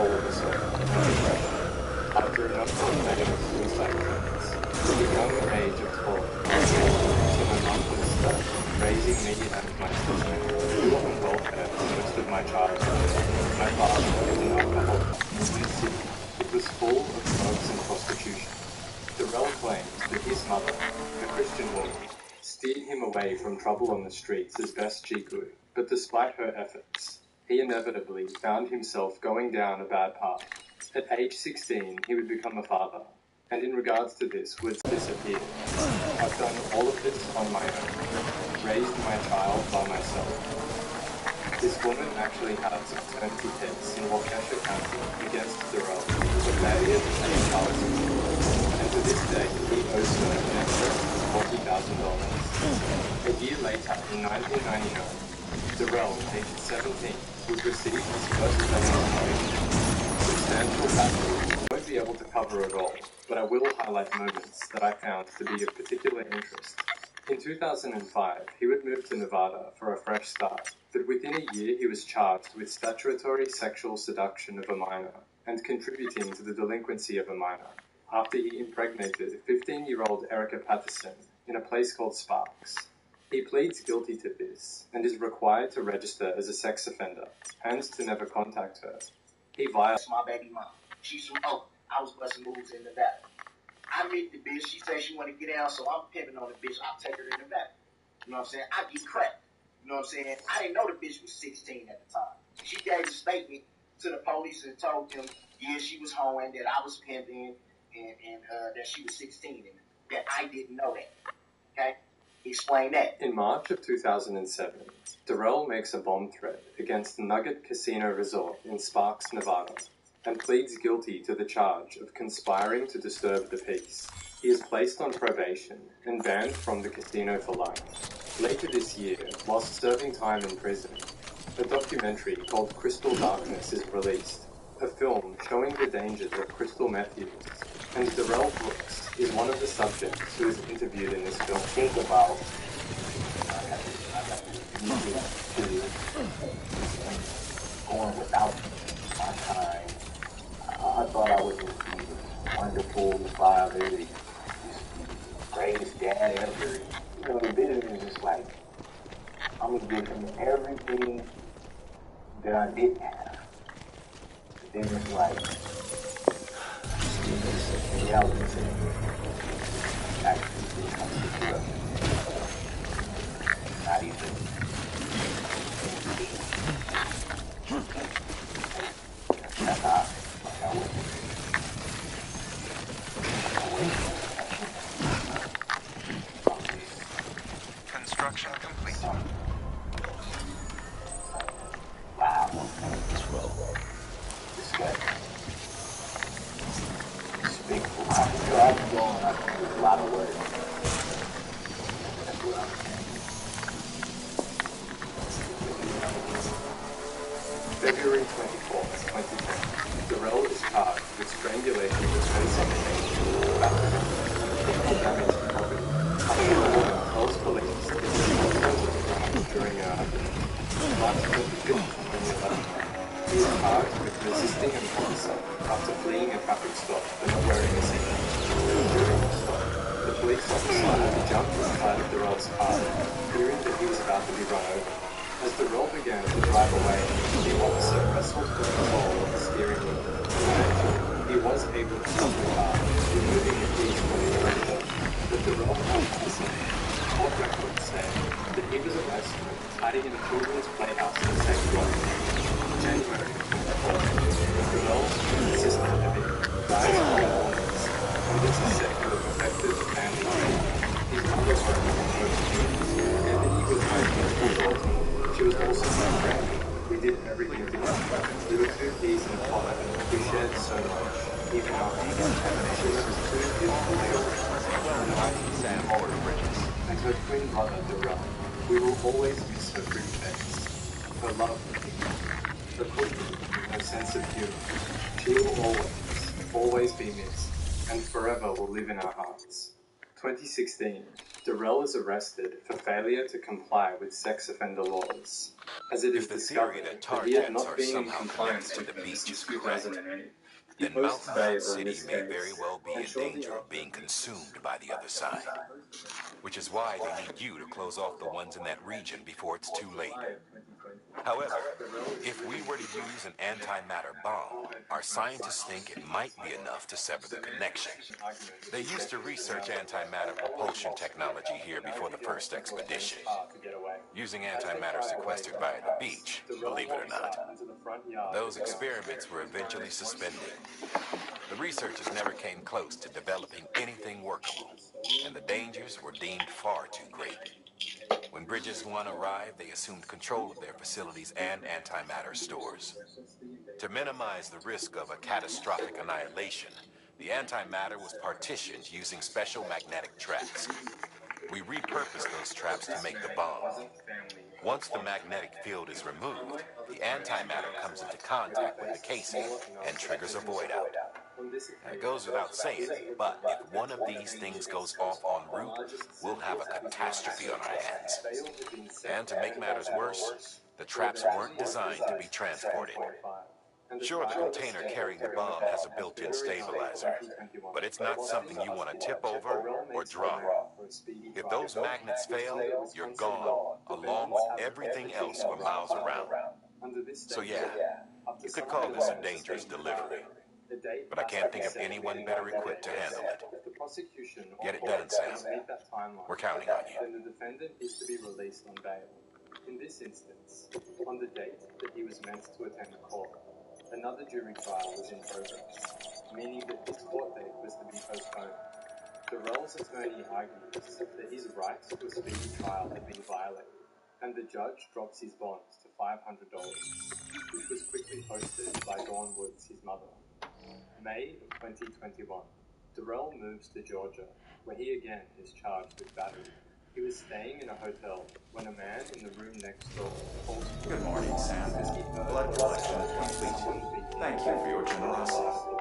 all of a sudden, and depression, after enough negative suicide attempts. At the young age of 12, so my mum was stuck raising me and my sister. We were on welfare for most of my childhood. My father was an alcoholic. In the city, it was full of drugs and prostitution. Darrell claims that his mother, a Christian woman, steered him away from trouble on the streets as best she could, but despite her efforts, he inevitably found himself going down a bad path. At age 16, he would become a father, and in regards to this, would disappear. I've done all of this on my own, raised my child by myself. This woman actually has a paternity case in Waukesha County against Darrell for failure to pay child support, and to this day, he owes her in excess of $40,000. A year later, in 1999, Darrell, aged 17, would receive his first federal promotion. Substantial background. I won't be able to cover it all, but I will highlight moments that I found to be of particular interest. In 2005, he would move to Nevada for a fresh start, but within a year he was charged with statutory sexual seduction of a minor and contributing to the delinquency of a minor after he impregnated 15-year-old Erica Patterson in a place called Sparks. He pleads guilty to this and is required to register as a sex offender and to never contact her. He violates my baby mom. She's from Oakland. I was busting moves in Nevada. I meet the bitch. She says she want to get down, so I'm pimping on the bitch. I'll take her to Nevada. You know what I'm saying? I get cracked. You know what I'm saying? I didn't know the bitch was 16 at the time. She gave a statement to the police and told them, yeah, she was hoeing, that I was pimping, and that she was 16, and that I didn't know that. Okay? Explain that. In March of 2007, Darrell makes a bomb threat against the Nugget Casino Resort in Sparks, Nevada, and pleads guilty to the charge of conspiring to disturb the peace. He is placed on probation and banned from the casino for life. Later this year, whilst serving time in prison, a documentary called Crystal Darkness is released, a film showing the dangers of crystal meth use, and Darrell Brooks is one of the subjects who is interviewed in this film. Think about going without my time. I thought I was this wonderful father, this greatest dad ever. You know, the business is just like, I'm going to give him everything that I didn't have. But then it's like, in reality, actually, not even. That's how I went. Construction complete. Wow. Well, This guy. Speak for I'm going a lot of words. That's what I'm saying. February 24th, 2010, Darrell is charged with strangulation of 27 patients, battery, and damage to property. After the woman tells police that she was to the ground during a March 25th, 2011, he is charged with resisting an officer after fleeing a traffic stop but not wearing a seatbelt. During the stop, the police officer jumped inside of Darrell's car, fearing that he was about to be run over. As Darrell began to drive away, the officer wrestled for control of the steering wheel. Eventually, he was able to stop the car, removing the keys from the ignition. But Darrell was missing. Court records say that he was arrested, hiding in a children's playhouse in the same block. January 24th, Darrell's sister Debbie dies of illness, and this is said to have affected the family tree. His mother worked on both teams, and he was hiding in the daughter. She was also my friend. We did everything together. We were two peas in a pod. We shared so much. Even after she left two beautiful children, 9 older bridges, and her twin brother, Darrell. We will always miss her pretty face, her love for people, her cooking, her sense of humor. She will always be missed, and forever will live in our hearts. 2016, Darrell is arrested for failure to comply with sex offender laws, as it is If the theory discovered that that he had targets not are been in somehow compliance connected with to the them beach since is correct, 2008. He then posts Mountain Mound bail on City this may very case, well be and in shortly danger of after being consumed by the other side. Which is why they need you to close off the ones in that region before it's too late. However, if we were to use an antimatter bomb, our scientists think it might be enough to sever the connection. They used to research antimatter propulsion technology here before the first expedition, using antimatter sequestered by the beach, believe it or not. Those experiments were eventually suspended. The researchers never came close to developing anything workable, and the dangers were deemed far too great. When Bridges 1 arrived, they assumed control of their facilities and antimatter stores. To minimize the risk of a catastrophic annihilation, the antimatter was partitioned using special magnetic traps. We repurposed those traps to make the bomb. Once the magnetic field is removed, the antimatter comes into contact with the casing and triggers a void out. It goes without saying, but if one of these things goes off en route, we'll have a catastrophe on our hands. And to make matters worse, the traps weren't designed to be transported. Sure, the container carrying the bomb has a built-in stabilizer, but it's not something you want to tip over or drop. If those magnets fail, you're gone, along with everything else for miles around. So yeah, you could call this a dangerous delivery, but I can't think of anyone better equipped to handle it. Get it done, Sam. We're counting on you. Then the defendant is to be released on bail. In this instance, on the date that he was meant to attend court, another jury trial was in progress, meaning that his court date was to be postponed. Darrell's attorney argues that his right to a speedy trial had been violated, and the judge drops his bond to $500, which was quickly posted by Dawn Woods, his mother. May of 2021, Darrell moves to Georgia, where he again is charged with battery. He was staying in a hotel when a man in the room next door calls for Good morning, Sam. Blood collection is complete. Thank you for your generosity.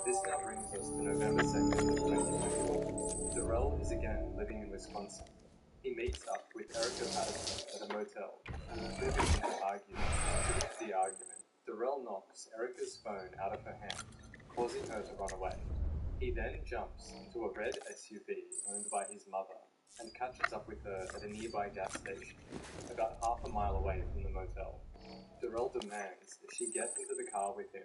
This now brings us to November 2nd, 2021. Darrell is again living in Wisconsin. He meets up with Erica Patterson at a motel, and the two begin to argue. To fix the argument, Darrell knocks Erica's phone out of her hand, causing her to run away. He then jumps into a red SUV owned by his mother and catches up with her at a nearby gas station, about half a mile away from the motel. Darrell demands that she get into the car with him,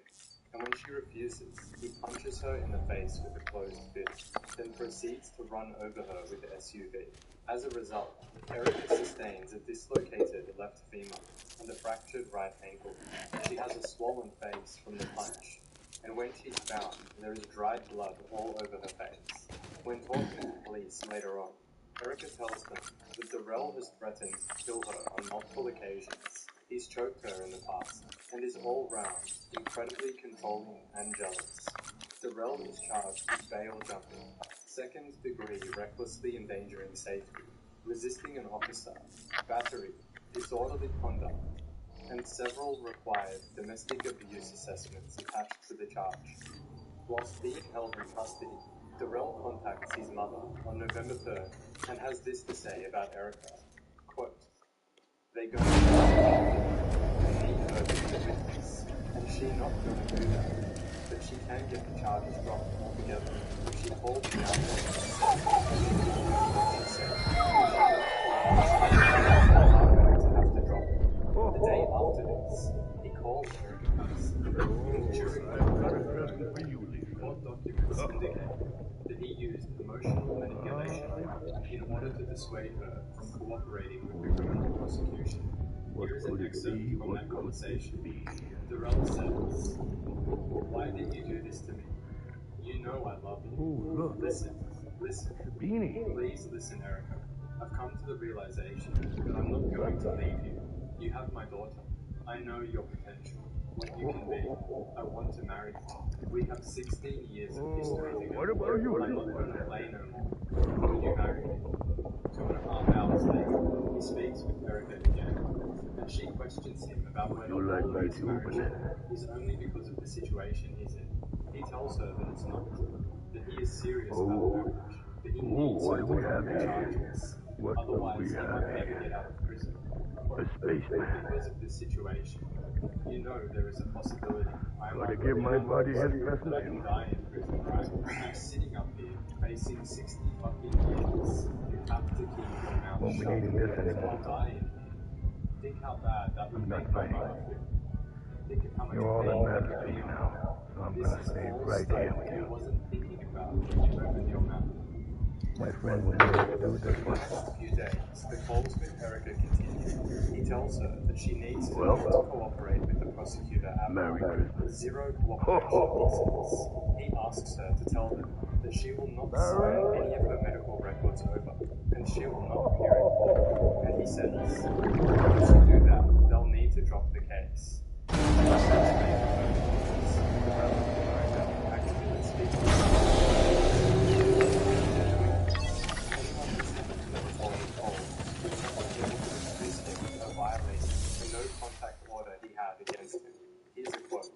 and when she refuses, he punches her in the face with a closed fist, then proceeds to run over her with the SUV. As a result, Erica sustains a dislocated left femur and a fractured right ankle. She has a swollen face from the punch, and when she's found, there is dried blood all over her face. When talking to police later on, Erica tells them that Darrell has threatened to kill her on multiple occasions. He's choked her in the past, and is all round incredibly controlling and jealous. Darrell is charged with bail jumping, second-degree recklessly endangering safety, resisting an officer, battery, disorderly conduct, and several required domestic abuse assessments attached to the charge. Whilst being held in custody, Darrell contacts his mother on November 3rd and has this to say about Erica. Quote, "They're going to need her to be a witness, and she not going to do that, but she can get the charges dropped altogether if she called me out there. She said, I'm going to have to drop it." The day after this, he called Erica Patterson. During the court documents indicate that he used emotional manipulation in order to dissuade her from cooperating with the criminal prosecution. Here is an excerpt from that conversation. Darrell says, "Why did you do this to me? You know I love you. Listen. Please listen, Erica. I've come to the realization that I'm not going to leave you. You have my daughter. I know your potential, what you can be. I want to marry you. We have 16 years of history together. I'm not going to play no more. Will you marry me?" 2.5 hours later, he speaks with Erica again, and she questions him about whether all of his marriage is only because of the situation he's in. He tells her that it's not, that he is serious about marriage. but he needs what her do to we drop have the here? charges. What do Otherwise, we he have might never here? get out of prison. A spaceman. Because of this situation, you know there is a possibility I Gotta might give my body his best that I can name. die in prison, right? Keep sitting up here, facing 60 fucking years. You have to keep your mouth Won't be shut. needing this anymore. I'll die in here. Think how bad that would I'm not make my fighting. mother feel. Think of how much You're all that pain matters that to could me be. now. So I'm This gonna is stay all right stuff here with you you. wasn't thinking about when you opened your mouth. My friend will never do this For one. the next few days, the calls with Erica continue. He tells her that she needs to Well, not to cooperate with the prosecutor at Merry all. Christmas. Zero Ho, cooperation, ho, he ho. says. He asks her to tell them that she will not sign Merry any of her medical records over, and she will not appear in court. And he says, once you do that, they'll need to drop the case. Actually, let's speak to violating the no contact order he had against him. Here's a quote.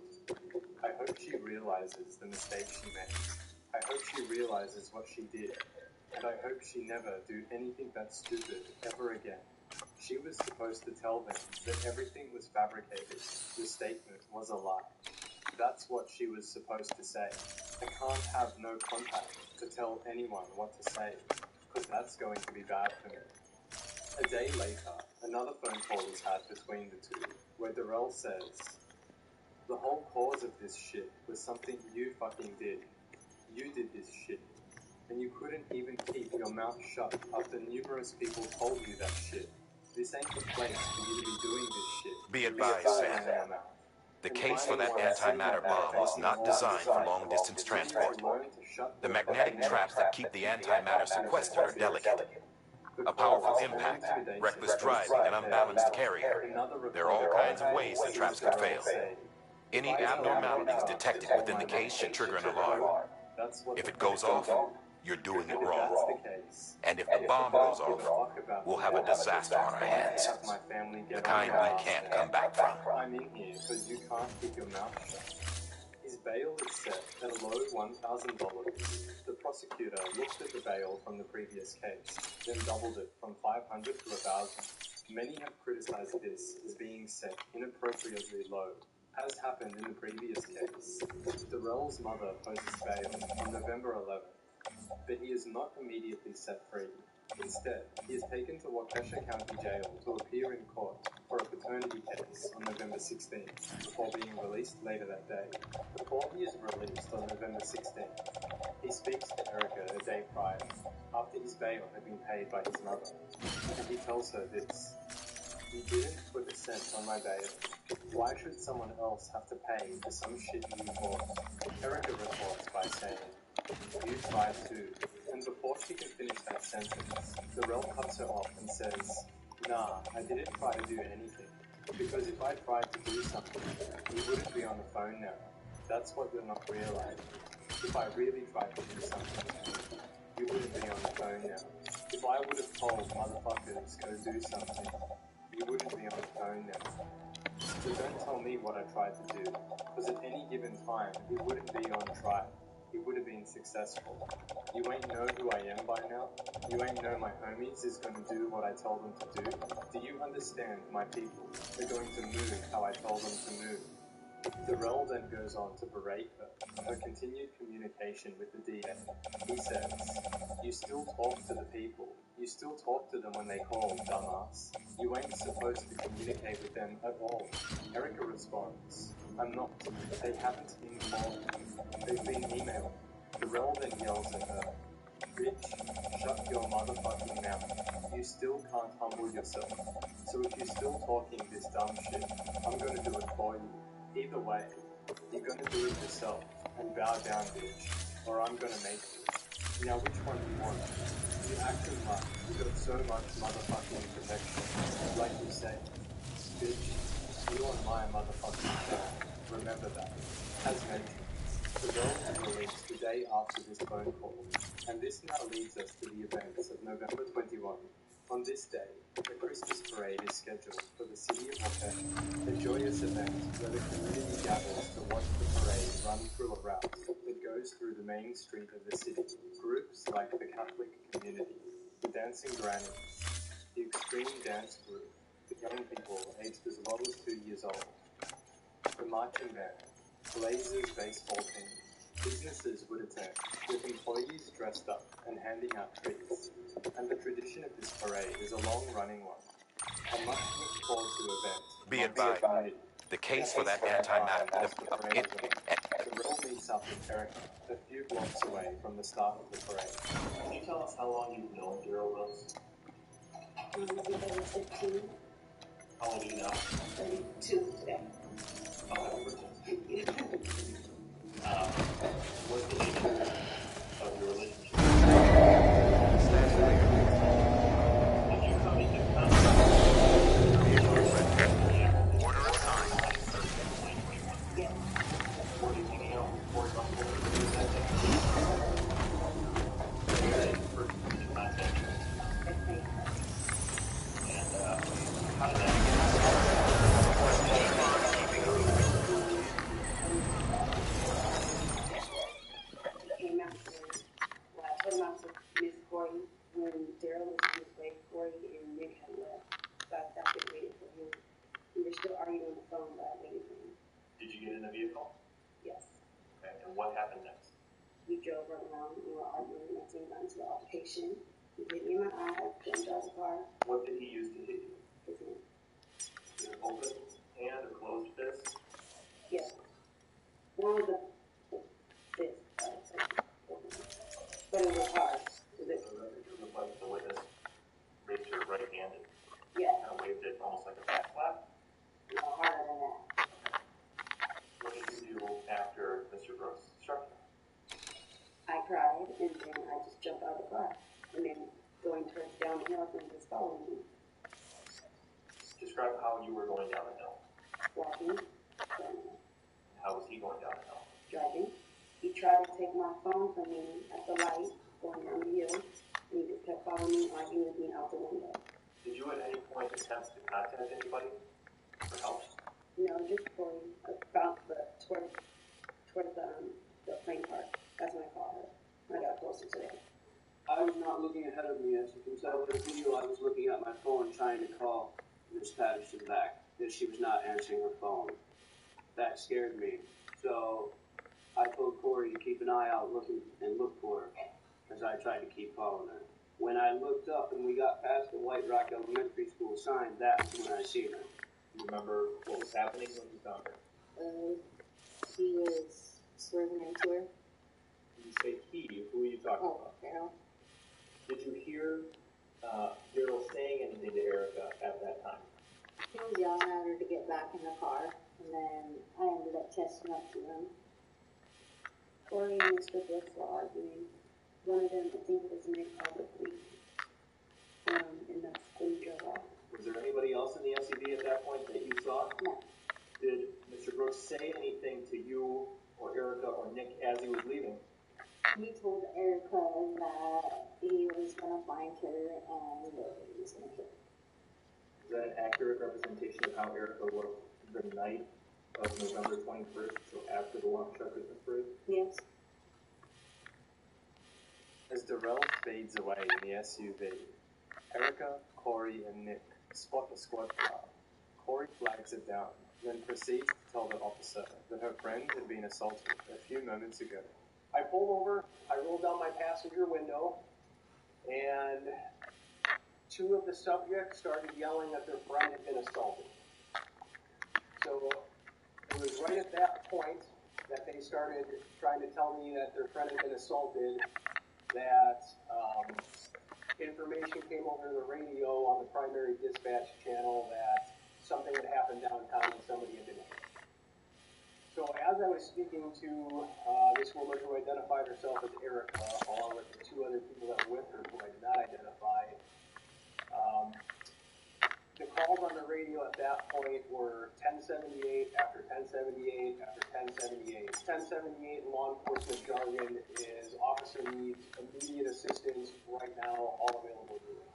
I hope she realizes the mistake she made. I hope she realizes what she did. And I hope she never do anything that stupid ever again. She was supposed to tell them that everything was fabricated. The statement was a lie. That's what she was supposed to say. I can't have no contact to tell anyone what to say, because that's going to be bad for me. A day later, another phone call is had between the two, where Darrell says, the whole cause of this shit was something you fucking did. You did this shit. And you couldn't even keep your mouth shut after numerous people told you that shit. This ain't the place for you to be doing this shit. Be advised, Sam. The case for that antimatter bomb was not designed for long-distance transport. The magnetic traps that keep the antimatter sequestered are delicate. A powerful impact, reckless driving, and unbalanced carrying. There are all kinds of ways the traps could fail. Any abnormalities detected within the case should trigger an alarm. If it goes off, you're doing it wrong. And if the bomb goes off, we'll have a disaster on our hands. The kind we can't come back from. I'm in here because you can't keep your mouth shut. His bail is set at a low $1,000. The prosecutor looked at the bail from the previous case, then doubled it from $500 to $1,000. Many have criticized this as being set inappropriately low, as happened in the previous case. Darrell's mother poses bail on November 11th, but he is not immediately set free. Instead, he is taken to Waukesha County Jail to appear in court for a paternity case on November 16th, before being released later that day. Before he is released on November 16th, he speaks to Erica a day prior, after his bail had been paid by his mother, and he tells her this. You didn't put a cent on my bail. Why should someone else have to pay for some shit you caused? Erica retorts by saying, you tried to. And before she can finish that sentence, Darrell cuts her off and says, nah, I didn't try to do anything. Because if I tried to do something, you wouldn't be on the phone now. That's what you're not realizing. If I really tried to do something, you wouldn't be on the phone now. If I would have told motherfuckers go do something, you wouldn't be on the phone now. So don't tell me what I tried to do, because at any given time, he wouldn't be on trial. He would have been successful. You ain't know who I am by now? You ain't know my homies is gonna do what I tell them to do? Do you understand my people? They're going to move how I told them to move. Darrell then goes on to berate her for her continued communication with the DA. He says, you still talk to the people. You still talk to them when they call, dumbass. You ain't supposed to communicate with them at all. Erica responds, I'm not. They haven't been calling. They've been emailing. Darrell then yells at her, bitch, shut your motherfucking mouth. You still can't humble yourself. So if you're still talking this dumb shit, I'm gonna do it for you. Either way, you're gonna do it yourself and bow down, bitch, or I'm gonna make you. Now which one do you want? You acting like you got so much motherfucking protection. Like you say, bitch, you on my motherfucking side. Remember that. As mentioned, Darrell is released the day after this phone call, and this now leads us to the events of November 21. On this day, a Christmas parade is scheduled for the city of Waukesha, a joyous event where the community gathers to watch the parade run through a route that goes through the main street of the city, groups like the Catholic Community, the Dancing Grannies, the Extreme Dance Group, the young people aged as low as 2 years old, the marching band, Blazers baseball team, businesses would attend, with employees dressed up and handing out treats. And the tradition of this parade is a long-running one, a much looked forward to event. Be amongst the advised, community. the case for that antimatter. Darrell meets up with Erica a few blocks away from the start of the parade. Can you tell us how long you've known Darrell Rose? Since I was 15, How old are you now? 32 today. Oh, happy birthday. What's the nature of your relationship? Did you come into contact? Order assigned. Yes. Were you hanging out with Corey Russell that day? When did you first come into contact? And how did that begin? Came out to, well, I told him I was with Miss Corey when Darrell was in his way. Corey and Nick had left. So I stopped and waited for him. We were still arguing on the phone, but I waited for him. Did you get in the vehicle? Yes. Okay, and what happened next? We drove around and we were arguing. Next thing got into an altercation. He hit me in my eye, jumped out of the car. What did he use to hit you? His hand. An open hand or closed fist? Yes. One was a fist, I would say. But it was hard. So it looked like the witness raised her right-handed. Yeah, Kind of waved it almost like a back slap. no harder than that. What did you do after Mr. Brooks struck you? I cried, and then I just jumped out of the car. And then going towards down the hill, and just following me, Describe how you were going down the hill. walking, running, How was he going down the hill? driving. He tried to take my phone from me at the light, going down the hill, and he just kept following me, arguing with me out the window. Did you at any point attempt to contact anybody for help? Just Corey, about towards the plane park. That's when I called her. I got closer to it. I was not looking ahead of me, as you can tell with the video. I was looking at my phone trying to call Miss Patterson back, that she was not answering her phone. That scared me. So I told Corey to keep an eye out look for her, as I tried to keep following her. When I looked up and we got past the White Rock Elementary School sign, that's when I seen her. Do you remember what was happening when you found her? He was swerving into her. Did you say he? Who are you talking about? Carol. Did you hear Darrell saying anything to Erica at that time? He was yelling at her to get back in the car, and then I ended up chesting up to him. Corey and Mr. Brooks were arguing. One of them, I think it was Nick, called the police. And that's when he drove off. Was there anybody else in the SUV at that point that you saw? No. Did Mr. Brooks say anything to you or Erica or Nick as he was leaving? He told Erica that he was going to find her and he was going to kill her. Is that an accurate representation of how Erica looked the night of November 21st, so after the Long Truck Christmas parade? Yes. As Darrell fades away in the SUV, Erica, Corey, and Nick spot the squad car. Corey flags it down, then proceeds to tell the officer that her friend had been assaulted a few moments ago. I pulled over, I rolled down my passenger window, and two of the subjects started yelling that their friend had been assaulted. So it was right at that point that they started trying to tell me that their friend had been assaulted, that information came over the radio on the primary dispatch channel that something had happened downtown and somebody had been hit. So as I was speaking to this woman who identified herself as Erica, along with the two other people that were with her who I did not identify, the calls on the radio at that point were 1078 after 1078 after 1078. 1078 in law enforcement jargon is officer needs immediate assistance right now, all available to us.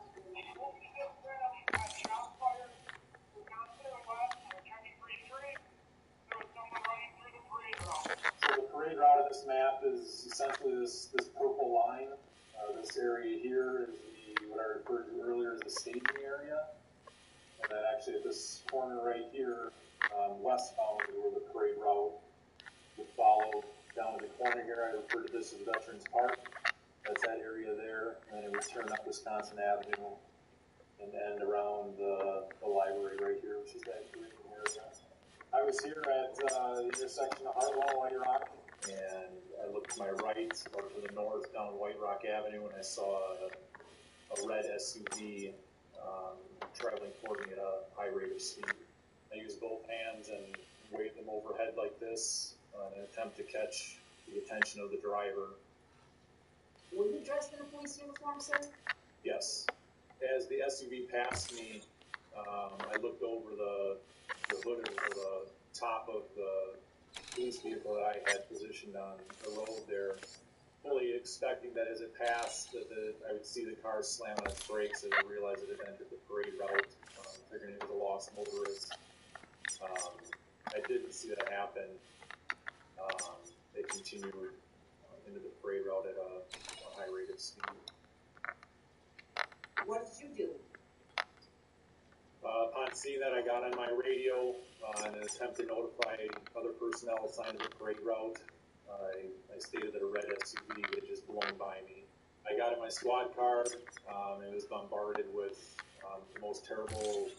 So the parade route of this map is essentially this purple line. This area here is what I referred to earlier as the staging area. And then actually at this corner right here, westbound is where the parade route would follow. Down to the corner here, I refer to this as Veterans Park. That's that area there. And then it would turn up Wisconsin Avenue and end around the library right here, which is that green area. I was here at the intersection of Hartwell and White Rock, and I looked to my right or to the north down White Rock Avenue, and I saw a red SUV traveling toward me at a high rate of speed. I used both hands and waved them overhead like this in an attempt to catch the attention of the driver. Were you dressed in a police uniform, sir? Yes. As the SUV passed me, I looked over the hood or the top of the police vehicle that I had positioned on the road there, fully expecting that as it passed, that I would see the car slam on its brakes and I realized it had entered the parade route, figuring it was a lost motorist. I didn't see that happen. They continued into the parade route at a high rate of speed. What did you do? Upon seeing that, I got on my radio in an attempt to notify other personnel assigned to the parade route. I stated that a red SUV had just blown by me. I got in my squad car and was bombarded with the most terrible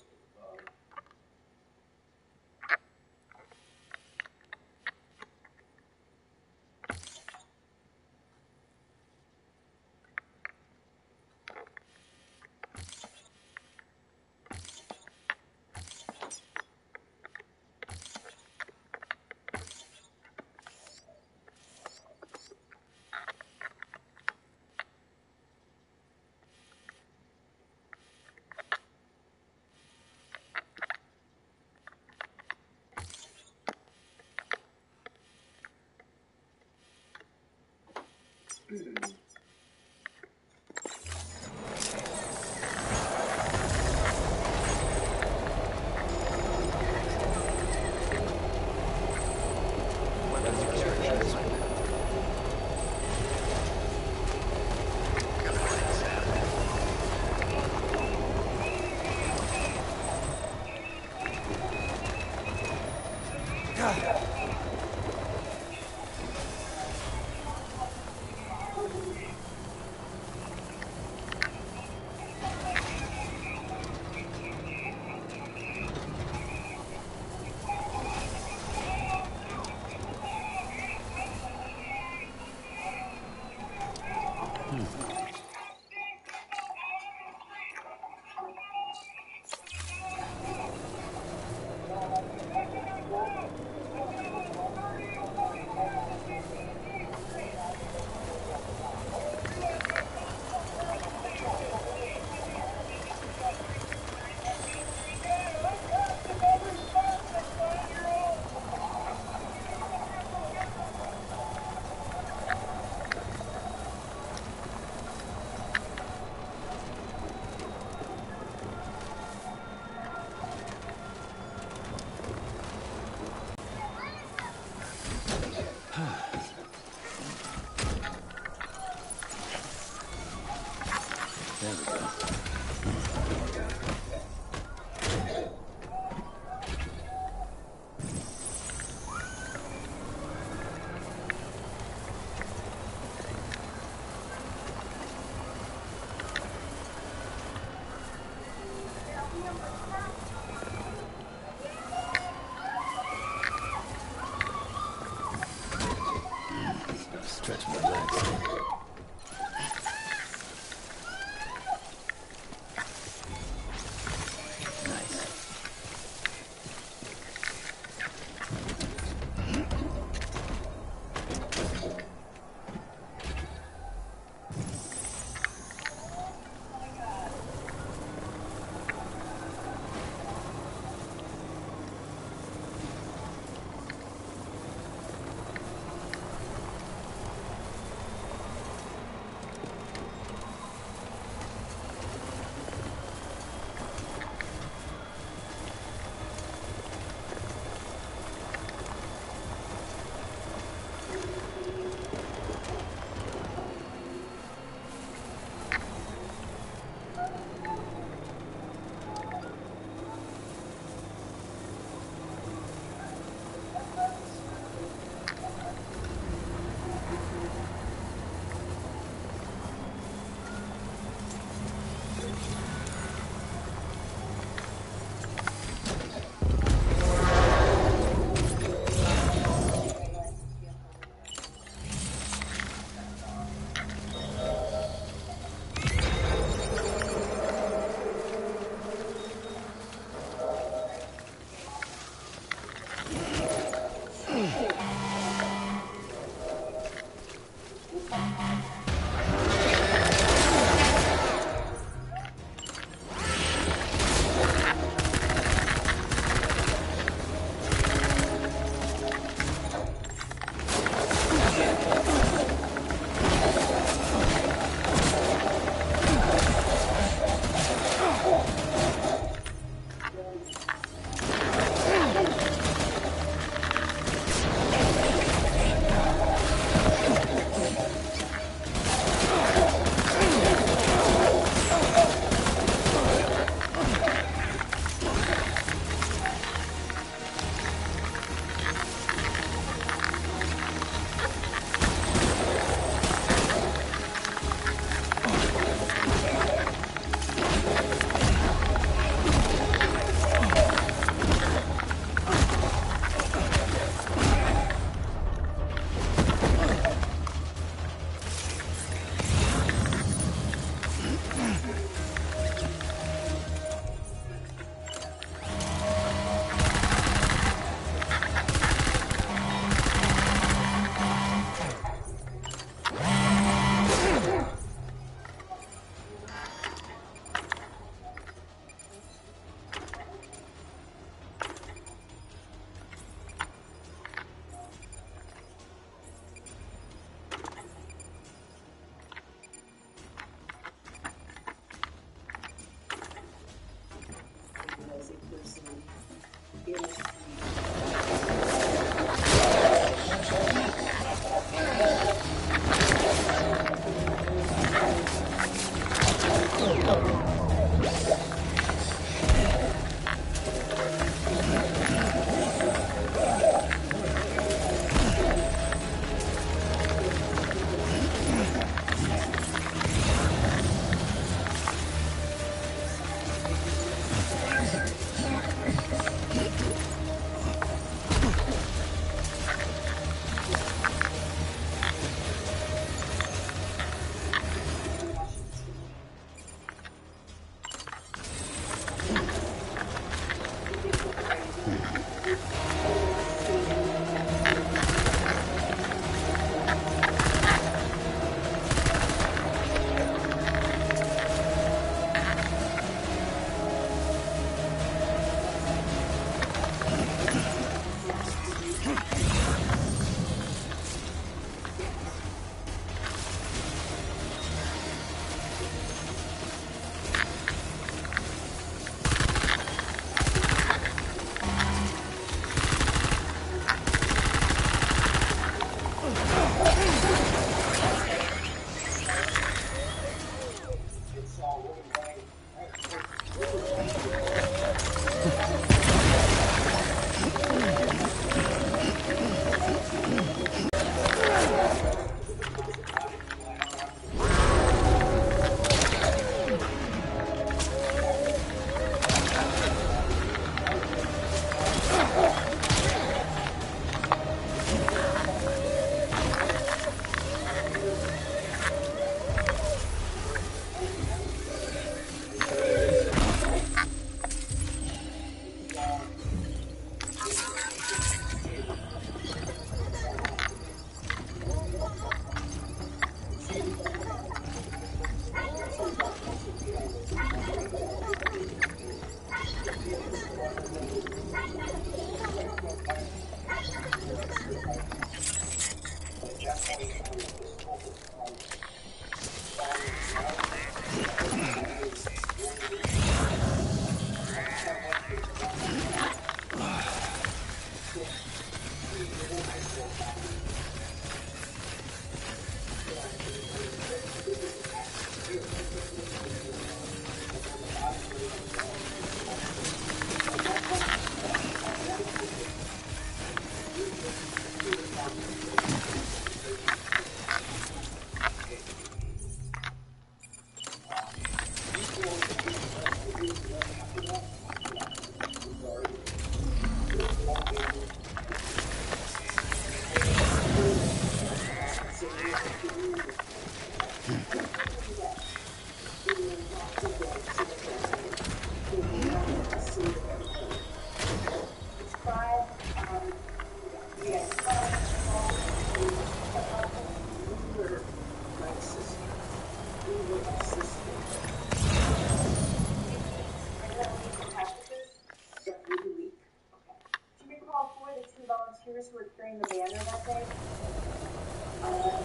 Volunteers who were carrying the banner that day?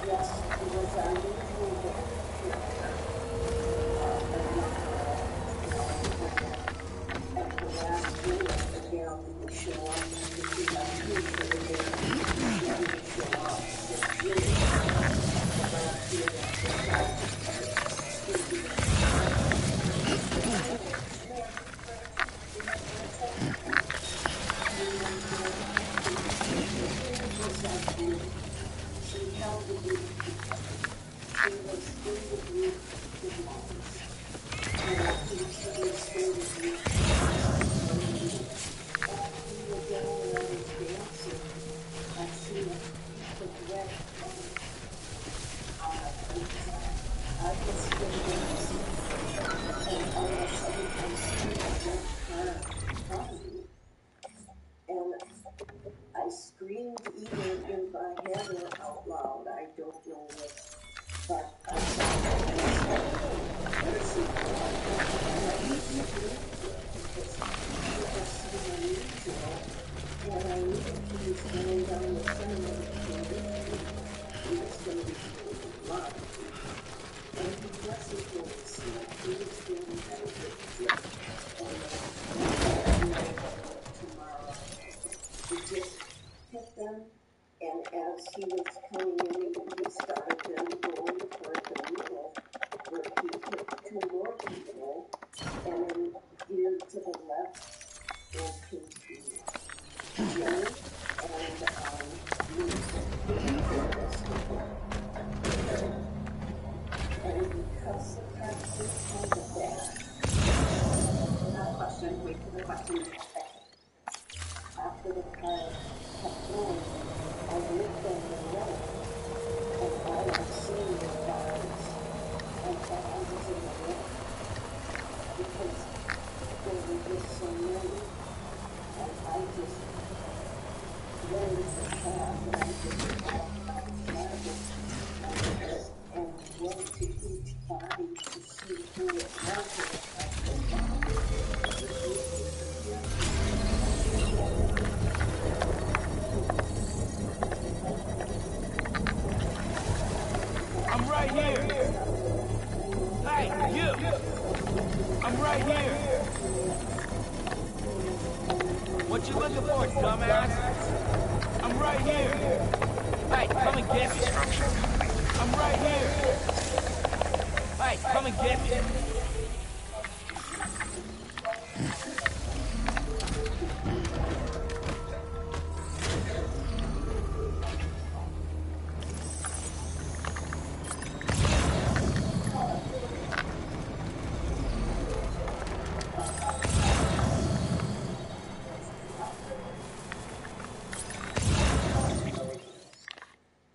Yes, it was our usual at the last minute, the gal didn't show up. The 2 volunteers who were there, she didn't show up. It's really the volunteer that decided she held the group together. She was in the group with moms. And she would stay with me. And we were down and I was dancing. I see the red flag. I was still dancing. And all of a sudden I see a red car in front of me. And I screamed either in my head or out loud. I don't know which. But I and I knew he was going down the cemetery he was going to be alive. And he wasn't going to see it. He was going to have a good trip. And tomorrow, he just hit them. And as he was coming in, he started then going toward the middle, where he hit 2 more people, and then veered to the left and continued. Jenny and and because the car kept coming back, not a question, wait for the question. After the car kept going, I looked on the road, and all I seen were bodies, and I was in the road, because there were just so many, and I just went into the cab, and I just walked out of the cab, and went to each body to see who it was that had been bodied. I'm right here. Hey, you. I'm right here. What you looking for, dumbass? I'm right here. Hey, come and get me. Construction complete. I'm right here. Hey, come and get me.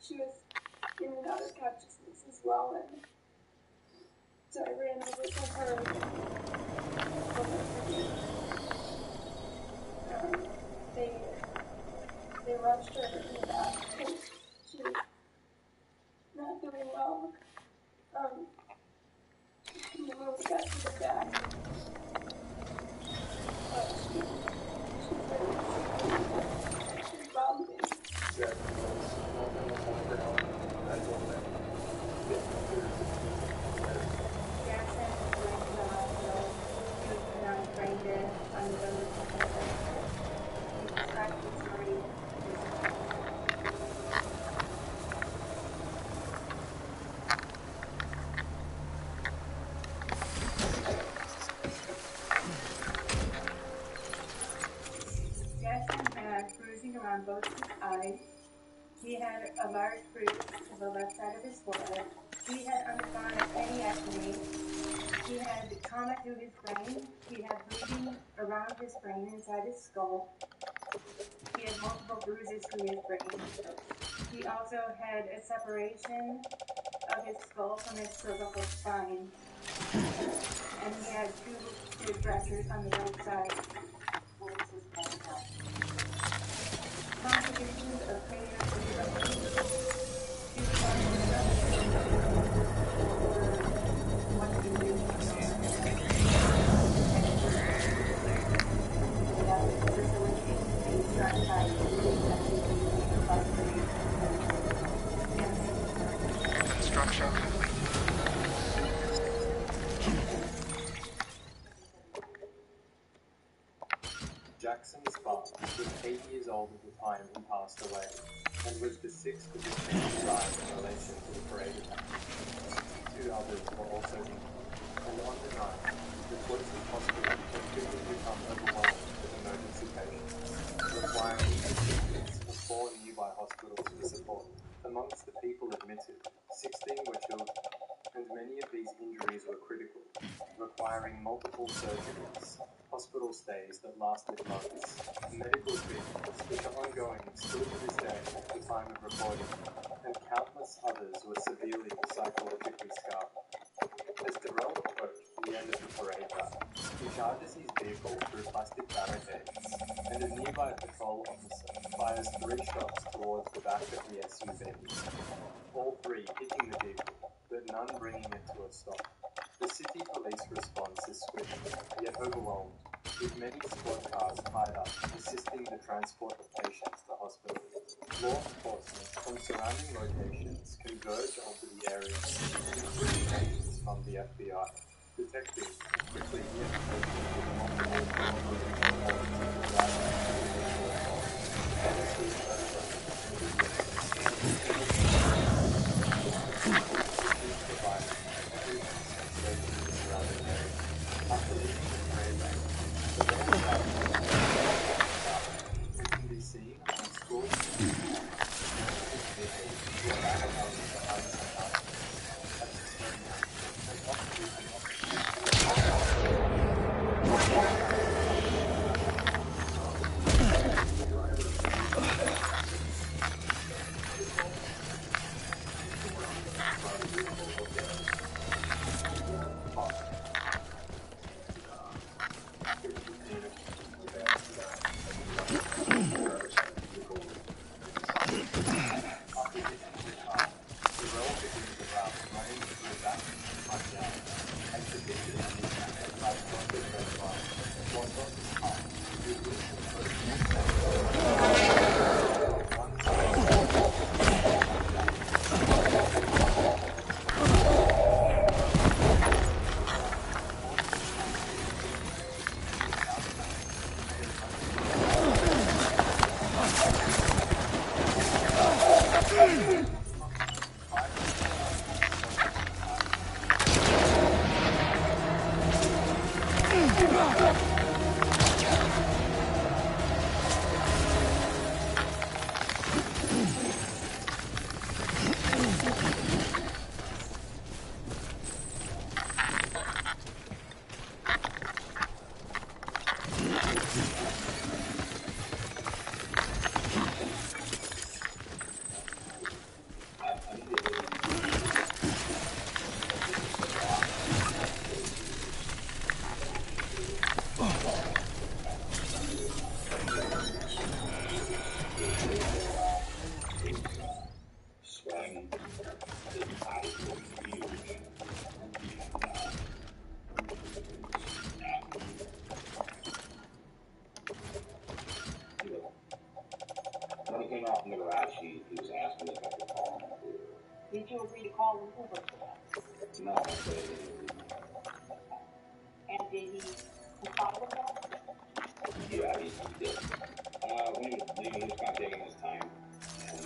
She was in and out of consciousness as well, and so I ran over to her. They rushed her in the back because she was not doing well. The wounds got to the back. She's vomiting. Jackson had bruising around both his eyes, He had a large bruise to the left side of his forehead. He had undergone a craniectomy. He had trauma to his brain. He had bleeding around his brain inside his skull. He had multiple bruises to his brain. He also had a separation of his skull from his cervical spine. And he had two hip fractures on the right side. What was his mental health? Complications of craniectomy, suicidal one facility being struck by Construction complete. Jackson Sparks was 8 years old at the time he passed away, and was the sixth victim who died in relation to the parade attack. 62 others were also injured, and on the night, the Cloisters Hospital had quickly become overwhelmed with emergency patients, requiring assistance of 4 nearby hospitals for support. Amongst the people admitted, 16 were children, and many of these injuries were critical, requiring multiple surgeries, hospital stays that lasted months, medical treatments which are ongoing still to this day at the time of recording, and countless others were severely psychologically scarred. As Darrell approached the end of the parade route, he charges his vehicle through plastic barricades, and a nearby patrol officer fires 3 shots towards the back of the SUV, all 3 hitting the vehicle, but none bringing it to a stop. The city police response is swift, yet overwhelmed, with many squad cars tied up, assisting the transport of patients to hospital. Law enforcement from surrounding locations converge onto the area, including agents from the FBI. Detectives quickly intervene with multiple cooperating reports of the driver and the police photograph and video. Police provide treatments and search in the surrounding area. After leaving the parade route, the rail driver can be seen on school his vehicle were barricaded behind some houses at the turnout and off-duty When he came out from the garage, he was asking if I could call him. Did you agree to call an Uber for that? No, I said I didn't agree. And did he comply with that? Yeah, he did. When he was leaving, he was kind of taking his time. And,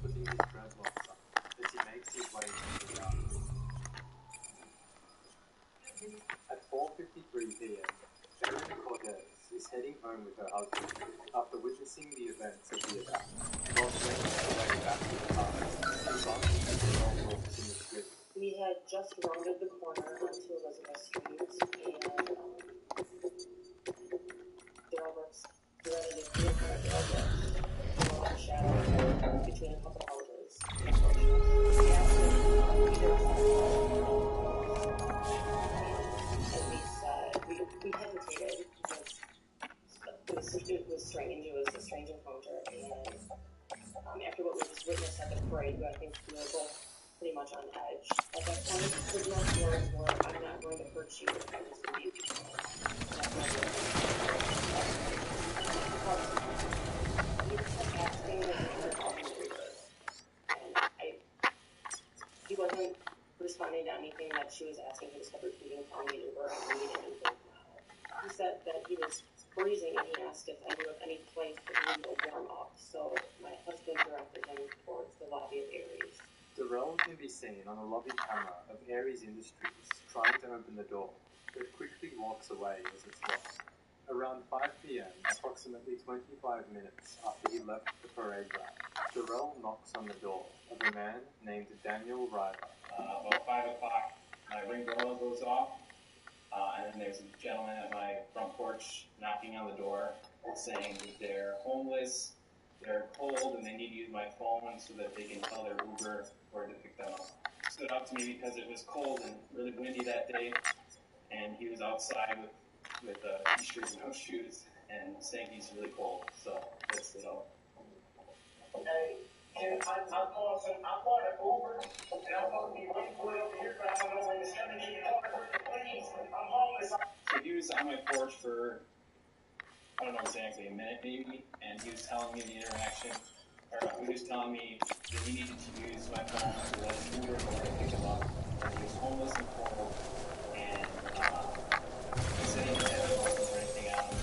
Putting his dreadlocks on as he makes his way to the yard. At 4:53 p.m., Erin Cortez is heading home with her husband after witnessing the events of the attack. Whilst making her way back to the car, she runs into Darrell Brooks in the street. We had just rounded the corner onto Elizabeth Street, and Darrell Brooks, we were in front of Darrell Brooks, in a shadow between a couple houses. We asked him either and we said, we hesitated because it was strange. It was a strange encounter, and after what we just witnessed at the parade, I think we were both pretty much on edge. At that point, his next words were, "I'm not going to hurt you, I just need you." He kept asking if he could call him Uber, and he wasn't responding to anything that she was asking. He just kept repeating, "Call me Uber, I need anything now." He said that he was freezing, and he asked if I knew of any place that he needed to warm up, so my husband directed him towards the lobby of Aries. Darrell can be seen on a lobby camera of Aries Industries trying to open the door, but quickly walks away as it's locked. Around 5 p.m., approximately 25 minutes after he left the parade route, Darrell knocks on the door of a man named Daniel Ryder. About 5 o'clock, my ring doorbell goes off, and then there's a gentleman at my front porch knocking on the door saying that they're homeless, they're cold, and they need to use my phone so that they can tell their Uber where to pick them up. He stood up to me because it was cold and really windy that day, and he was outside with t-shirts and no shoes, and saying he's really cold, so I stood up. Hey, I'm calling an Uber, and I'm going to be waiting for it over here, but I don't know when it's coming. Can you call it, please? I'm homeless. So he was on my porch for, I don't know exactly, a minute maybe, and he was telling me the interaction, or he was telling me that he needed to use my phone to let his Uber go to pick him up, and he was homeless and cold, and he said he didn't have any buttons or anything on him.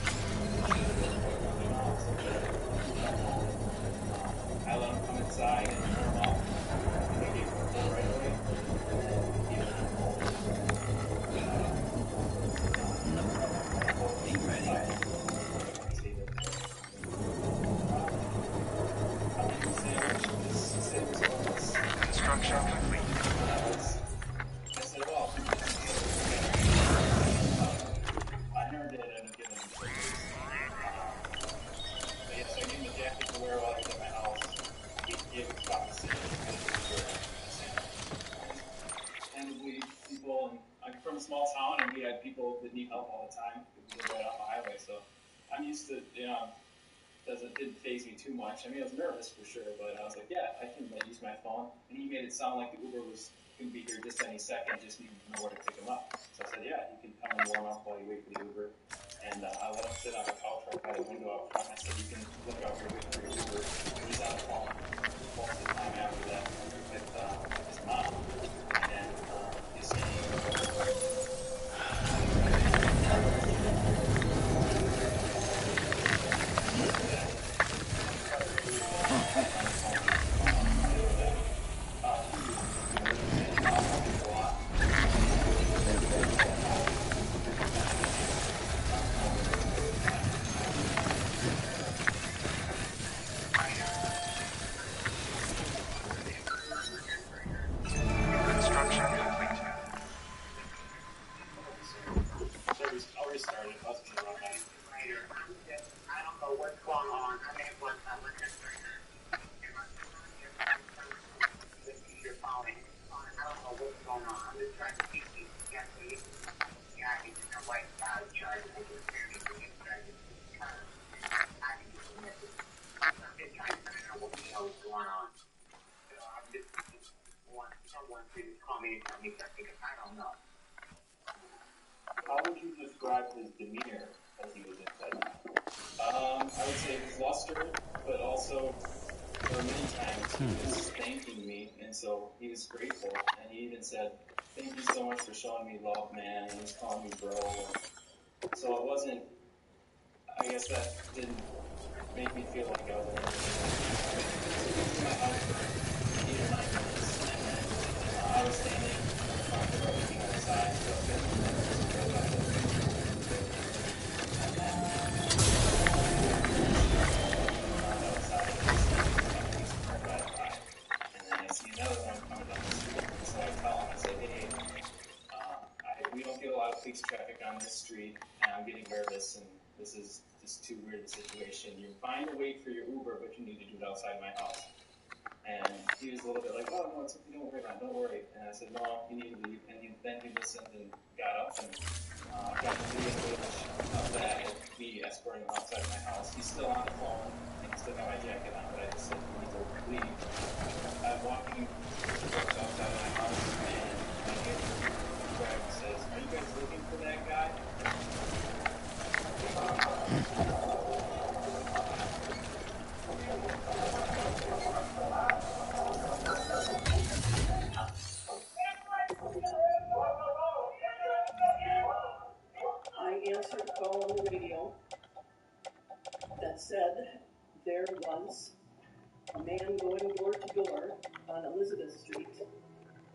I let him come inside and turn him off. I gave him a phone right away, and then he gave him a phone. Construction complete. I said, well, I never did end up giving him stickers. But yes, I gave him a jacket to wear while he was at my house. He gave a spot to sit and we people, and I'm from a small town, and we had people that need help all the time. We live right off the highway, so I'm used to, it didn't faze me too much. I mean, I was nervous for sure, but I was like, yeah, I can use my phone. And he made it sound like the Uber was going to be here just any second, just need to know where to pick him up. So I said, yeah, you can come and warm up while you wait for the Uber. And I let him sit on the couch right by the window out front. I said, you can look out here, wait for your Uber. And he's on the phone most of the time after that with his mom. And then he's saying, Construction complete. I'll restart it. I was going to run that. I don't know what's going on. I mean, what I'm looking for your phone. I don't know what's going on. I'm just trying to keep you together. Yeah, I need to know what charge I can send you. I need to submit it. I'm just trying to figure out what the hell is going on. So I'm just want someone to call me and tell me something because I don't know. How would you describe his demeanor as he was inside? I would say his luster but also there were many times he was thanking me, and so he was grateful, and he even said, "Thank you so much for showing me love, man," and he's calling me bro. So it wasn't, I guess that didn't make me feel like I was alone. So he was in my house for 8 or 9 minutes, and then I was standing in the front door looking outside for a bit, and then just drove up the and then outside and I see a police car drive by, and then I see another one coming down the street, and so I tell him, I said, "Hey, we don't get a lot of police traffic on this street, and I'm getting nervous, and this is just too weird a situation. You're fine to wait for your Uber, but you need to do it outside my house." And he was a little bit like, "Oh, no, it's okay, don't worry about it, don't worry." And I said, "No, you need to leave." And then he listened and got up and got the video footage of that, of me escorting him outside my house. He's still on the phone, and he's still got my jacket on, but I just said, "You need to leave." I'm walking towards outside my house, and my neighbor Greg says, "Are you guys looking for that guy?" I answered a call on the radio that said there was a man going door to door on Elizabeth Street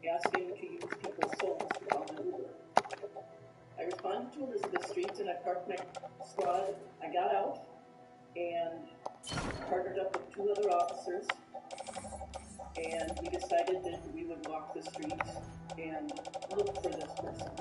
asking to use people's phones to call an Uber. I responded to Elizabeth Street and I parked my squad. I got out and partnered up with 2 other officers, and we decided that we would walk the street and look for this person.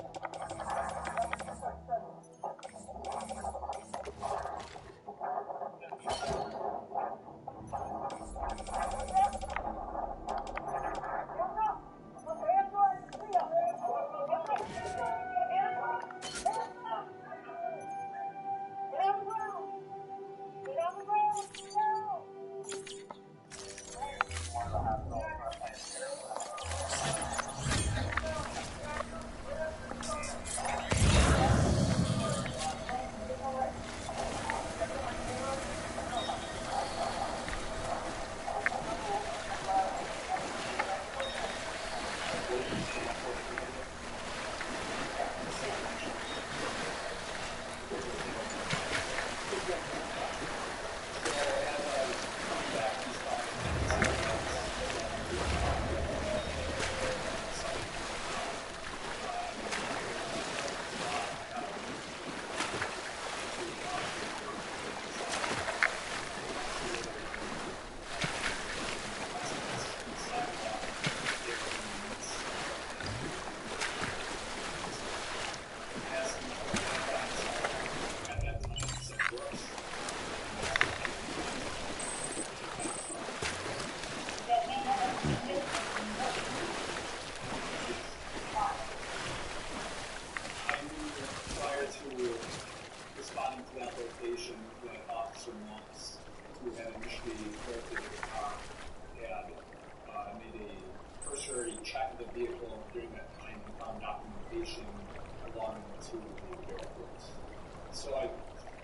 So I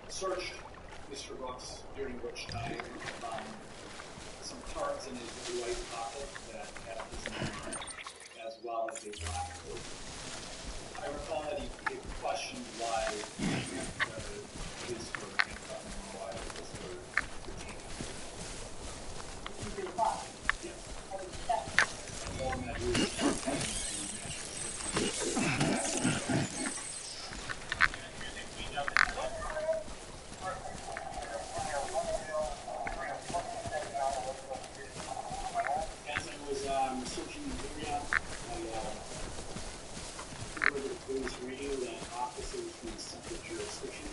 searched Mr. Brooks, during which time found some cards in his right pocket that had his name on it, as well as a black coat. I recall that he questioned why his were handcuffed and why it was for detaining. Yes. I told him that he was searching the area, I heard the police radio that officers from the separate jurisdiction,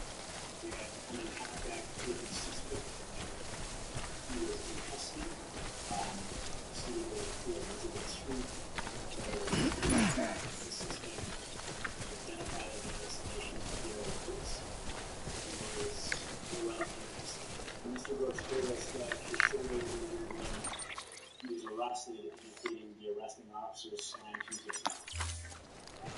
they had come in contact with the suspect. He was in custody. See the Elizabeth Street. The suspect identified as a destination of the airports. He was around in custody. Mr. Brooks told us that his shoulder he was arrested, including the arresting officer's slammed into his mouth.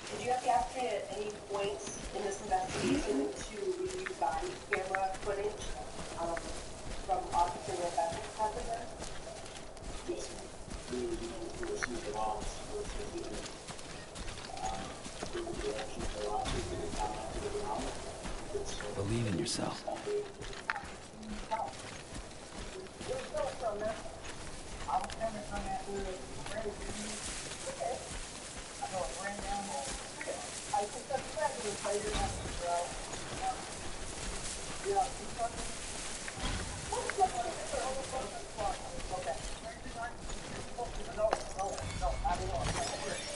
Did you have the opportunity at any points in this investigation to review body camera footage from Officer Rebecca she was thinking the direction of the rock is going to come out to the ground. Believe in yourself.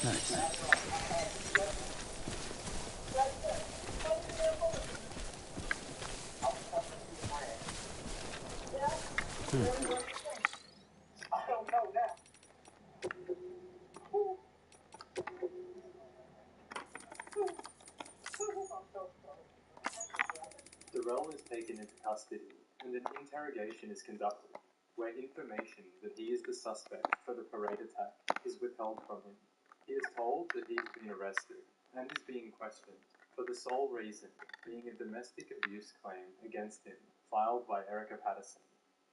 Nice. Durrell is taken into custody, and an interrogation is conducted, where information that he is the suspect for the parade attack is withheld from him. He is told that he has been arrested, and is being questioned, for the sole reason being a domestic abuse claim against him, filed by Erica Patterson.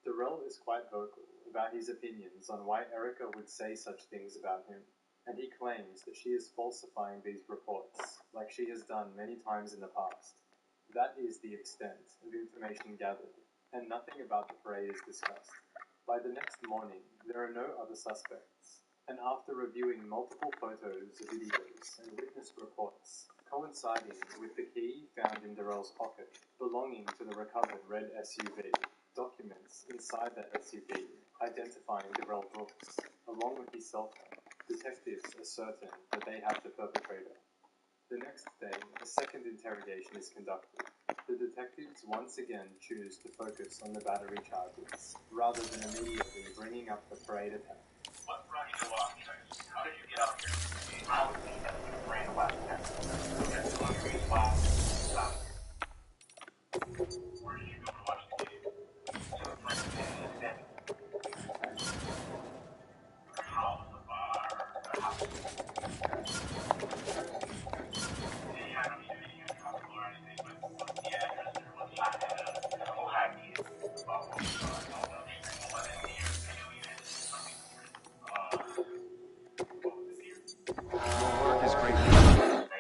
Durrell is quite vocal about his opinions on why Erica would say such things about him, and he claims that she is falsifying these reports, like she has done many times in the past. That is the extent of information gathered, and nothing about the parade is discussed. By the next morning, there are no other suspects, and after reviewing multiple photos, videos, and witness reports, coinciding with the key found in Durrell's pocket, belonging to the recovered red SUV, documents inside that SUV identifying Durrell Brooks, along with his cell phone, detectives are certain that they have the perpetrator. The next day, a second interrogation is conducted. The detectives once again choose to focus on the battery charges, rather than immediately bringing up the parade attack. What brought you to Los Angeles? How did you get out here? I was being a friend of Los Angeles. That's the only reason why I stopped here. Where did you go to watch the game? To a friend's in Denver. A house, a bar, a house. Your work is greatly appreciated.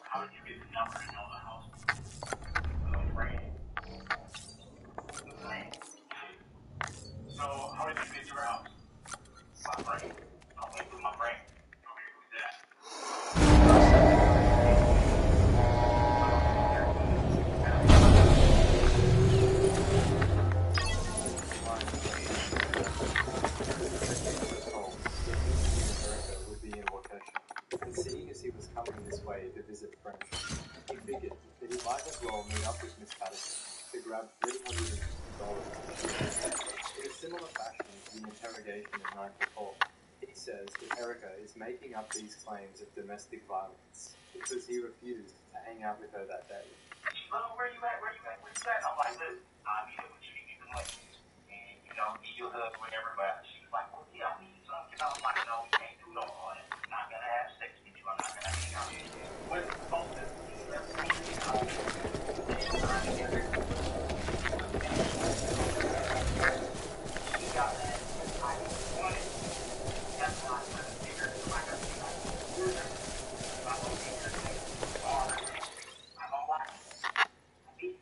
How did you get the number to know the house? So, how did you get your house? My brain. I went through my brain. Okay, who's that? Erica would be in Waukesha, and seeing as he was coming this way to visit friends, he figured that he might as well meet up with Miss Patterson to grab $350. In a similar fashion to the interrogation the night before, he says that Erica is making up these claims of domestic violence because he refused to hang out with her that day. Oh, where you at? Where you at? Where you at? I'm like, listen, I'll be there with you. You can wait. And, you know, give you a hug, whatever. But she was like, well, yeah, I need something. I'm like, no, we can't do no more. I'm not going to have sex with you. I'm not going to hang out with you. What's the supposed to be? She got that. I wanted. That's why I put a figure. Like I said, I'm going to be here next tomorrow. I'm going to watch it.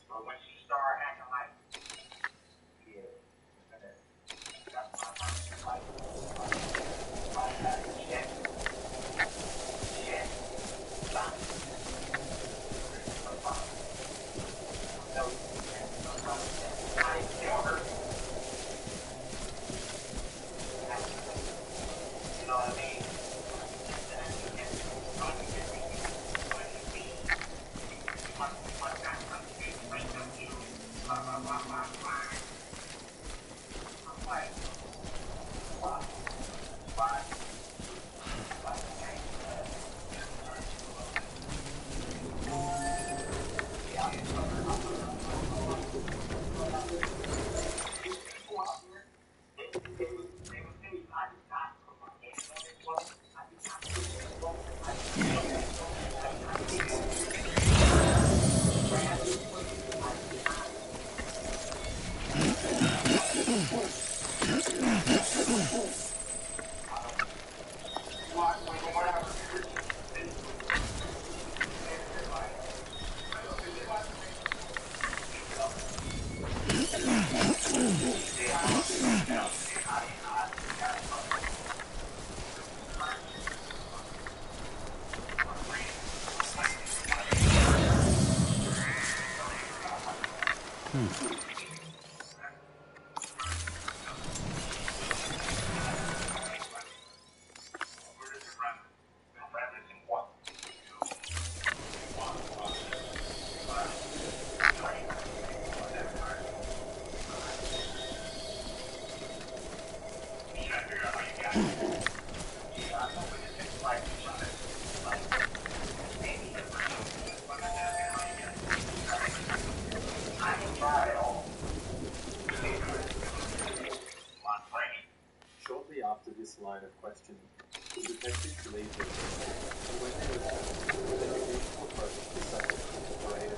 But when she started acting like, yeah, Shortly after this line of questioning, the detectives leave the room, and when they return, they begin to approach the subject of the parade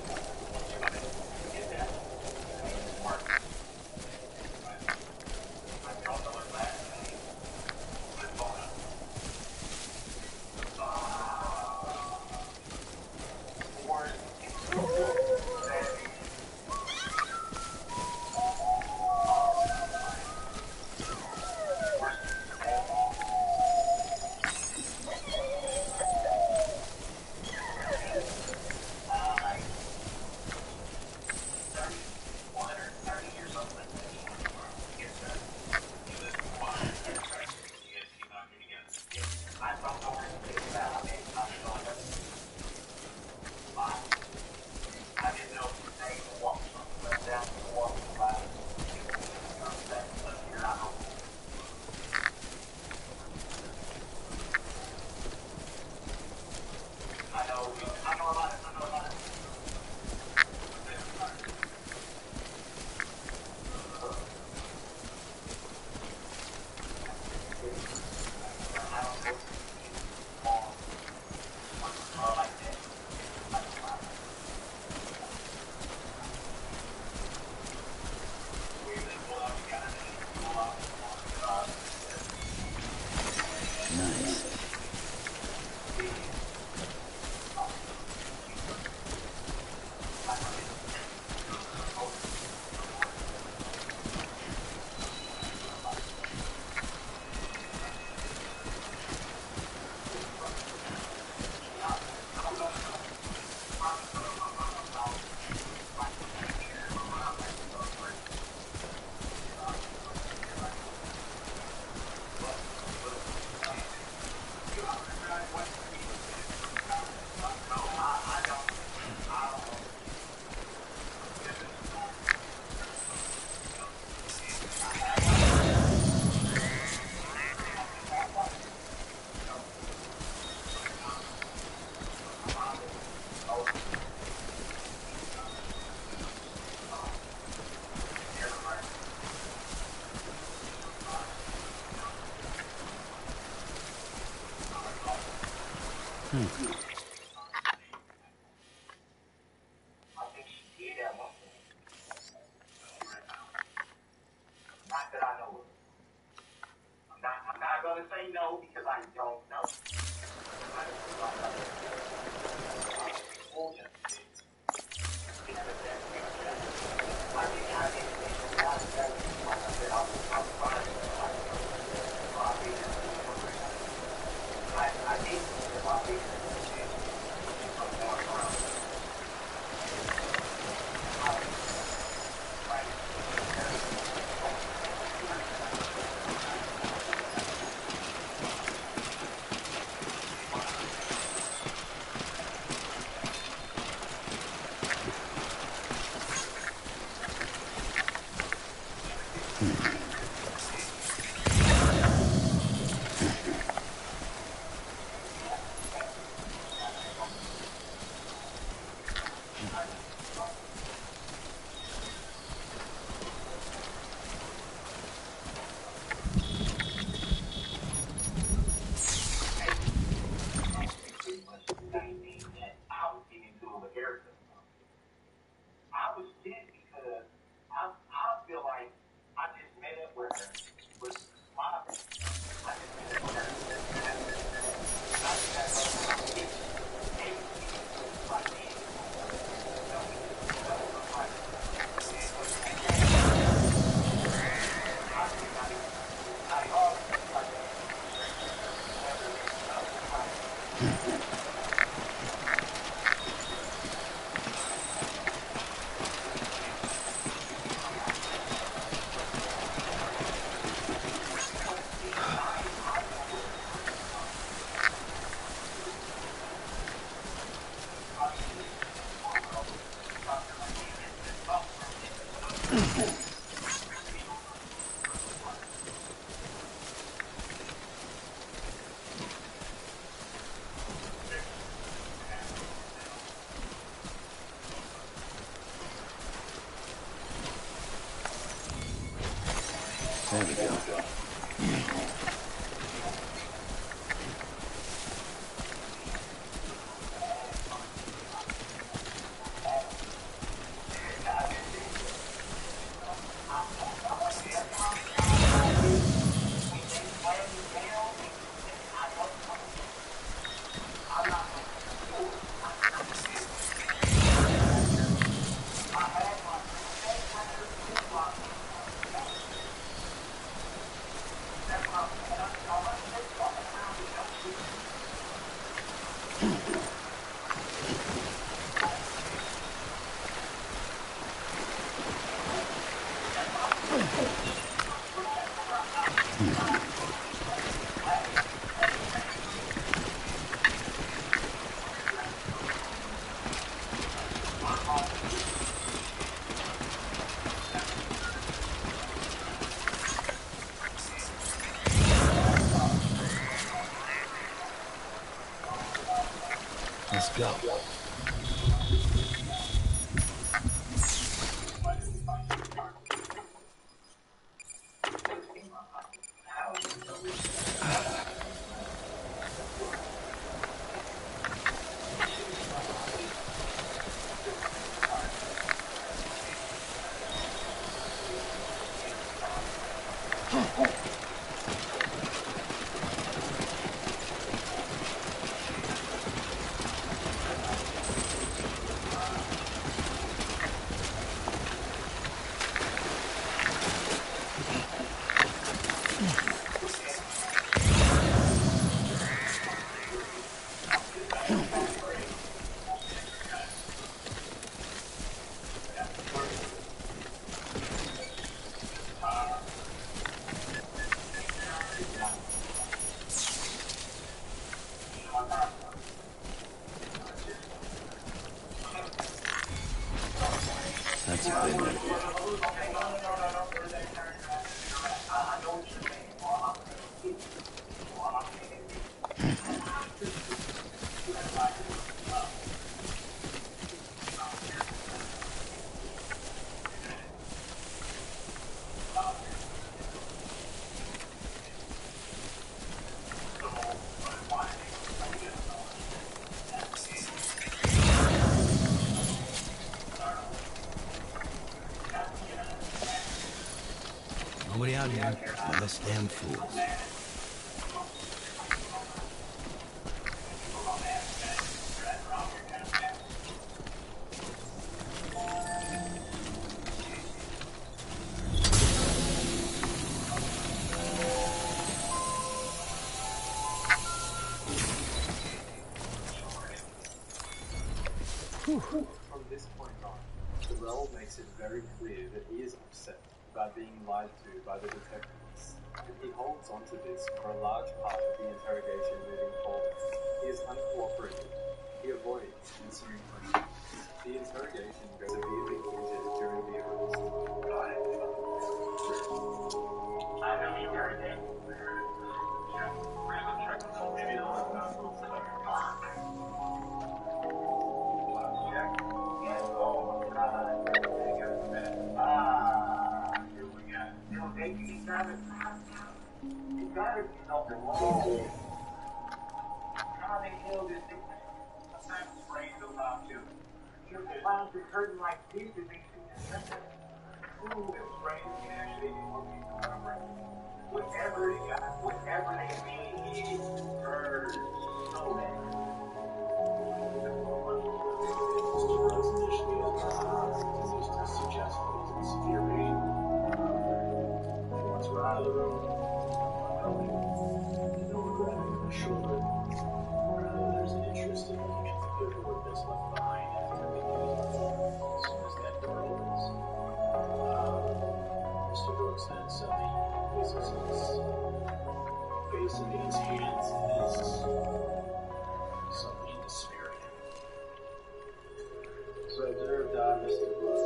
Let's go. That's a good one. Nobody out here but us damn fools. From this point on, Terrell makes it very clear that he is upset about being lied to by the detectives. And he holds on to this for a large part of the interrogation moving forward. He is uncooperative. He avoids answering questions. The interrogation goes severely injured during the arrest. So I observed Mr. Brooks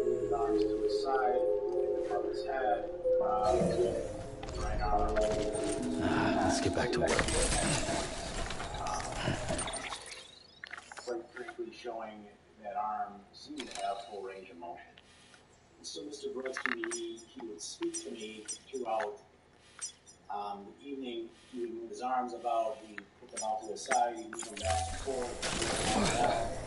move his arms to his side, above his head, right arm. Let's get back to work. Quite frankly, showing that arm seemed to have full range of motion. And so Mr. Brooks, he would speak to me throughout the evening. He would move his arms about, he put them out to his side, he'd move them back and forth.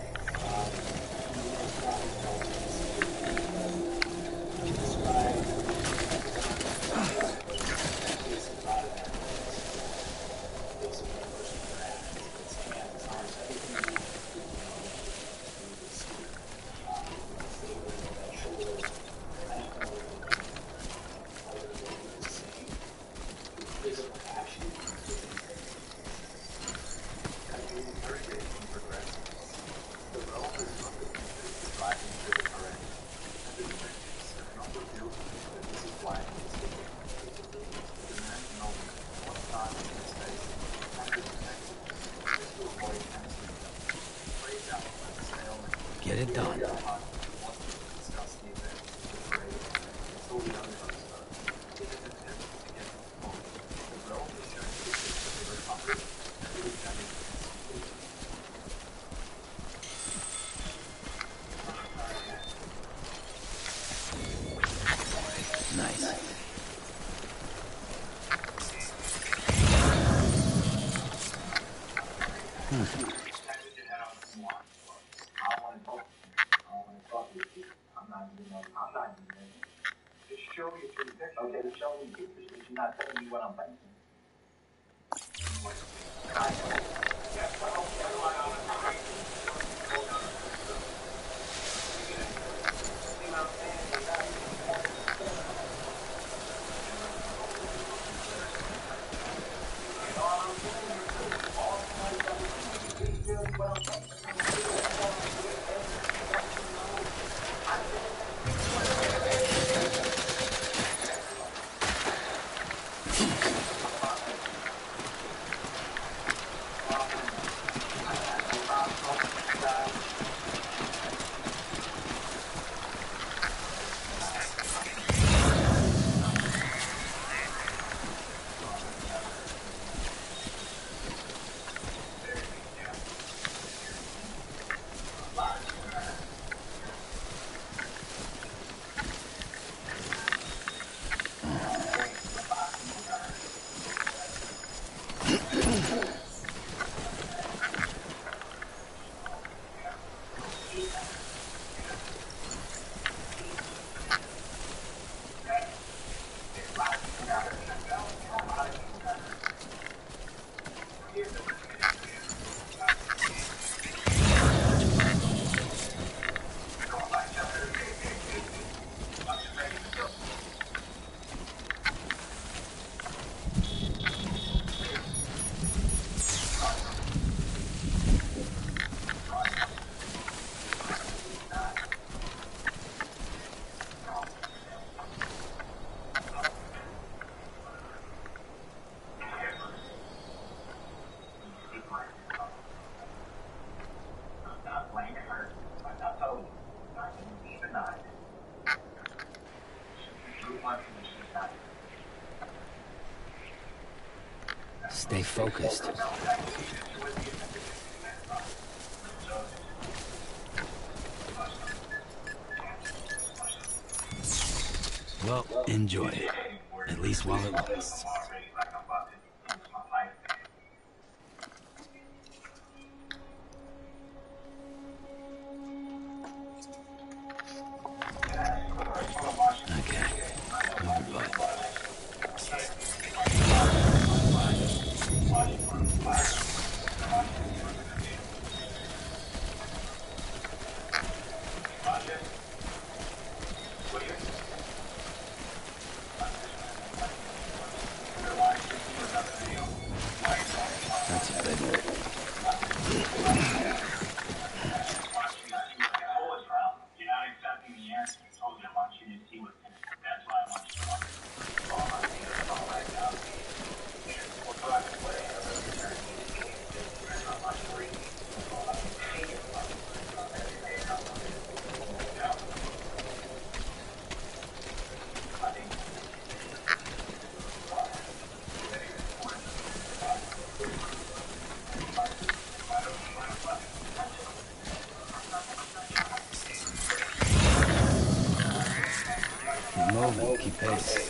Get it done. Stay focused. Well, enjoy it. At least while it lasts. Okay. Over what? That's a big one. Keep moving, keep pace.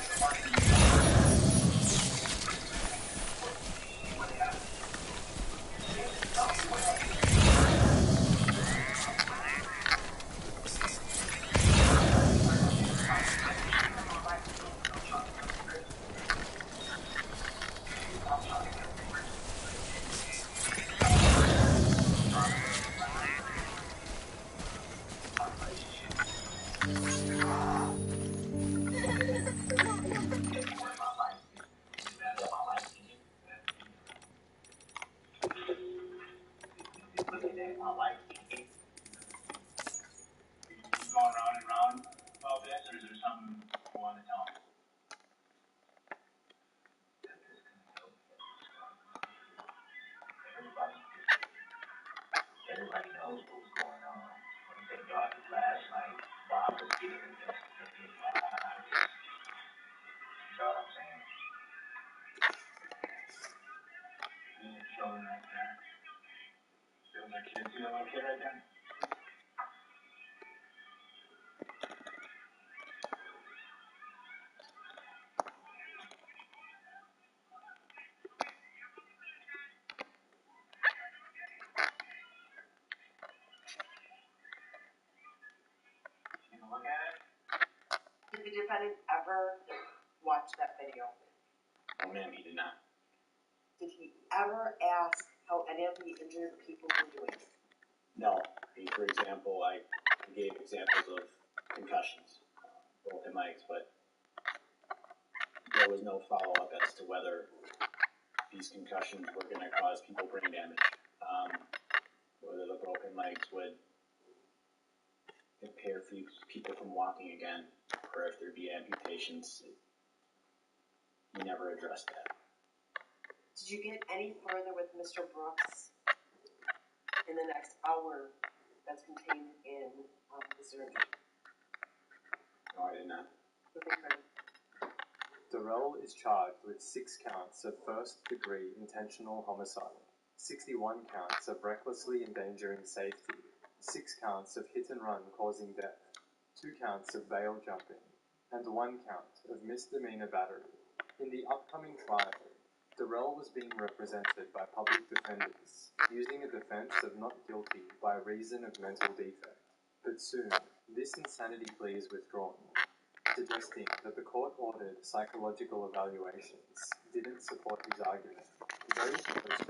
defendant ever watch that video? Oh, ma'am, he did not. Did he ever ask how any of the injured people were doing? No. For example, I gave examples of concussions, broken legs, but there was no follow-up as to whether these concussions were going to cause people brain damage, whether the broken legs would impair people from walking again, or if there'd be amputations. We never addressed that. Did you get any further with Mr. Brooks in the next hour that's contained in the survey? No, I did not. Durrell is charged with 6 counts of first-degree intentional homicide, 61 counts of recklessly endangering safety, 6 counts of hit-and-run causing death, 2 counts of bail jumping, and 1 count of misdemeanor battery. In the upcoming trial, Durrell was being represented by public defenders, using a defense of not guilty by reason of mental defect. But soon, this insanity plea is withdrawn, suggesting that the court-ordered psychological evaluations didn't support his argument. Those who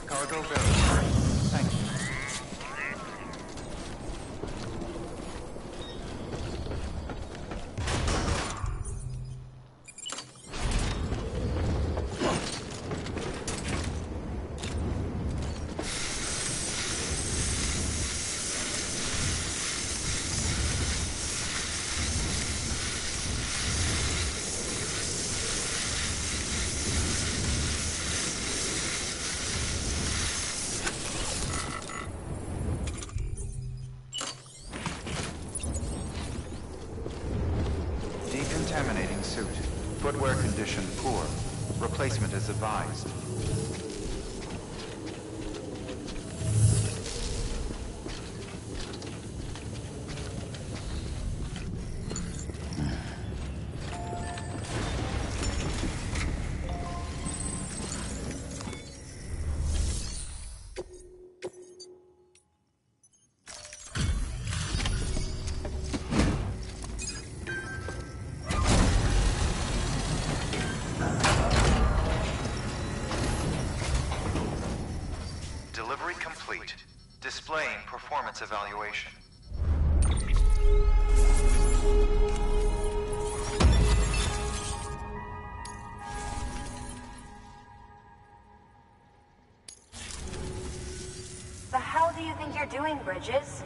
Cargo verified. Thank you. Decontaminating suit. Footwear condition poor. Replacement is advised. complete, displaying performance evaluation. The hell do you think you're doing, Bridges?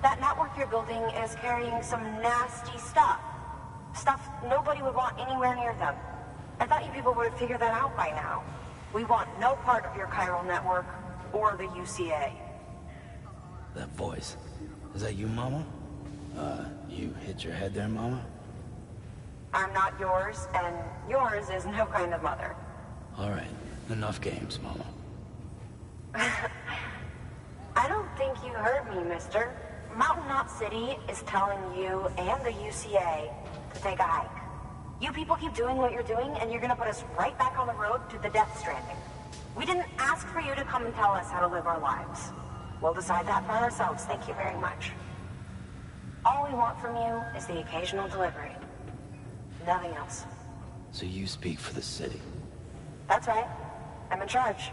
That network you're building is carrying some nasty stuff. Stuff nobody would want anywhere near them. I thought you people would have figured that out by now. We want no part of your chiral network or the UCA. That voice. Is that you, Mama? You hit your head there, Mama? I'm not yours, and yours is no kind of mother. All right, enough games, Mama. I don't think you heard me, mister. Mountain Knot City is telling you and the UCA to take a hike. You people keep doing what you're doing, and you're gonna put us right back on the road to the death stranding. We didn't ask for you to come and tell us how to live our lives. We'll decide that for ourselves, thank you very much. All we want from you is the occasional delivery. Nothing else. So you speak for the city? That's right. I'm in charge.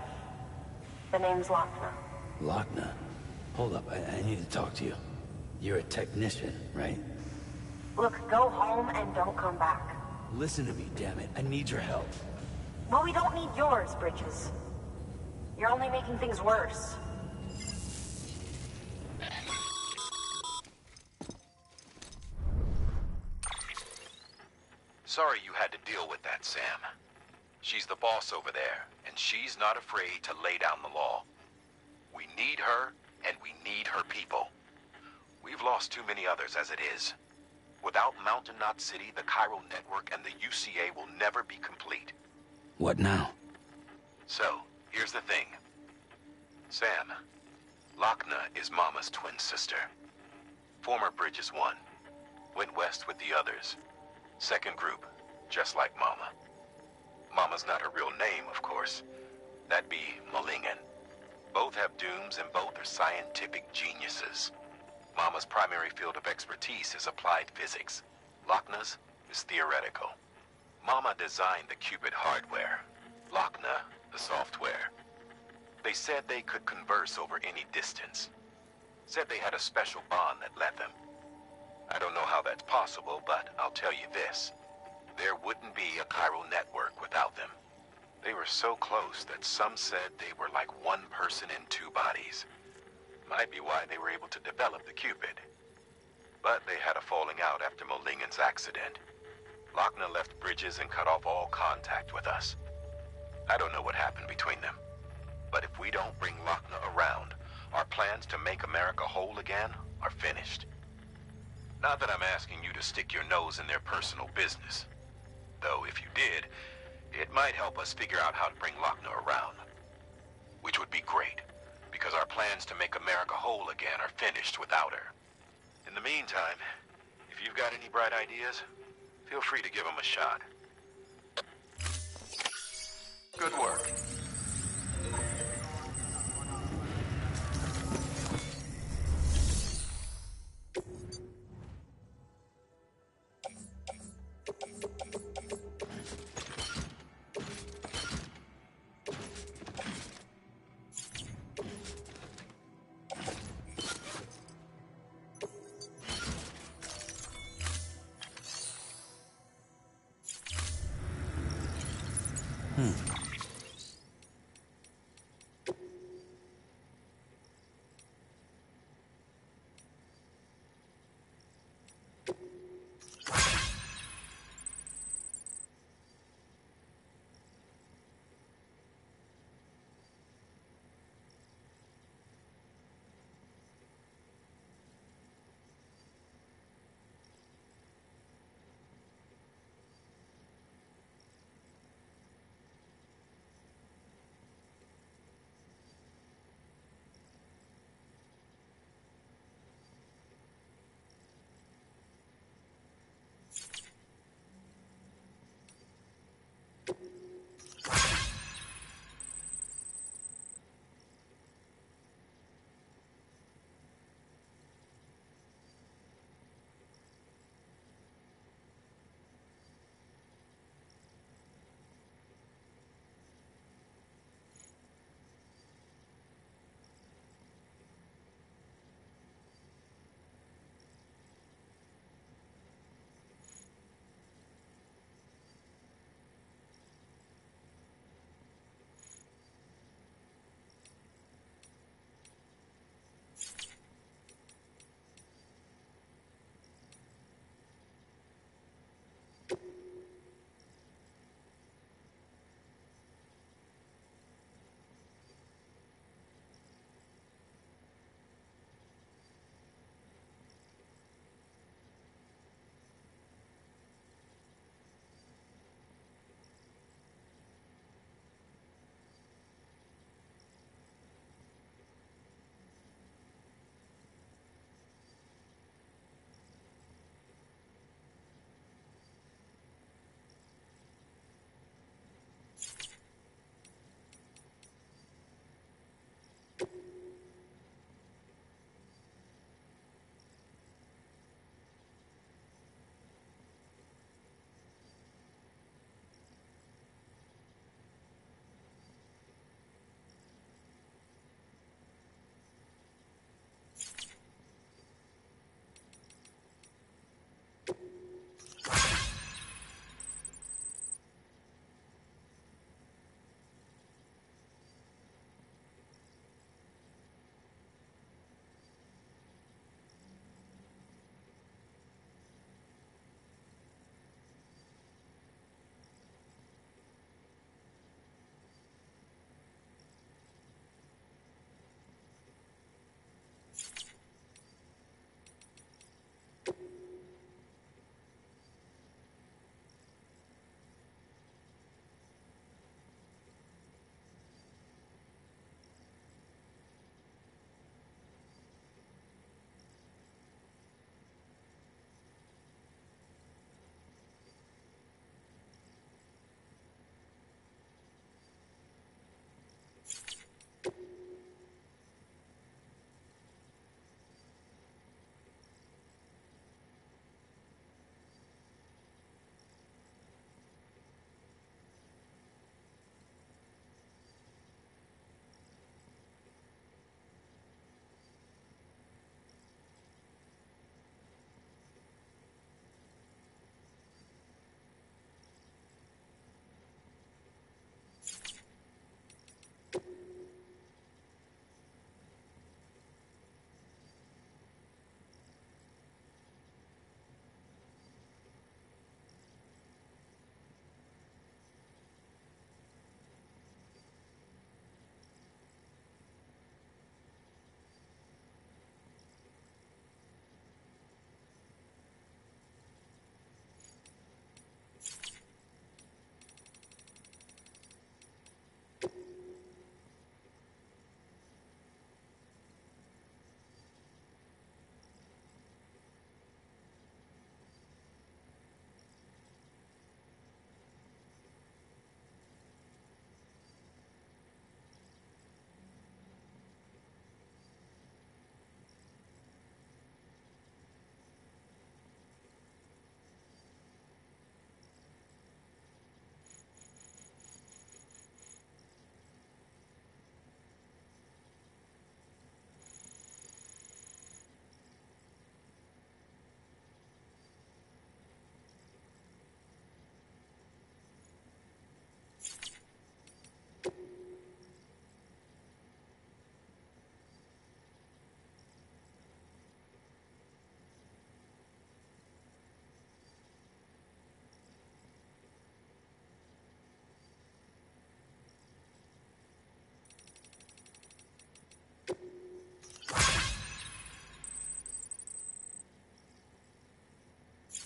The name's Lochner. Lochner? Hold up, I need to talk to you. You're a technician, right? Look, go home and don't come back. Listen to me, damn it. I need your help. Well, we don't need yours, Bridges. You're only making things worse. Sorry you had to deal with that, Sam. She's the boss over there, and she's not afraid to lay down the law. We need her, and we need her people. We've lost too many others as it is. Without Mountain Knot City, the chiral network and the UCA will never be complete. What now? So, here's the thing. Sam, Lochner is Mama's twin sister. Former Bridges 1. Went west with the others. Second group, just like Mama. Mama's not her real name, of course. That'd be Malingen. Both have dooms and both are scientific geniuses. Mama's primary field of expertise is applied physics. Lochner's is theoretical. Mama designed the Cupid hardware. Lochner, the software. They said they could converse over any distance. Said they had a special bond that let them. I don't know how that's possible, but I'll tell you this. There wouldn't be a chiral network without them. They were so close that some said they were like one person in two bodies. Might be why they were able to develop the Cupid. But they had a falling out after Molingen's accident. Lochner left Bridges and cut off all contact with us. I don't know what happened between them. But if we don't bring Lochner around, our plans to make America whole again are finished. Not that I'm asking you to stick your nose in their personal business. Though if you did, it might help us figure out how to bring Lochner around. Which would be great, because our plans to make America whole again are finished without her. In the meantime, if you've got any bright ideas, feel free to give them a shot. Good work.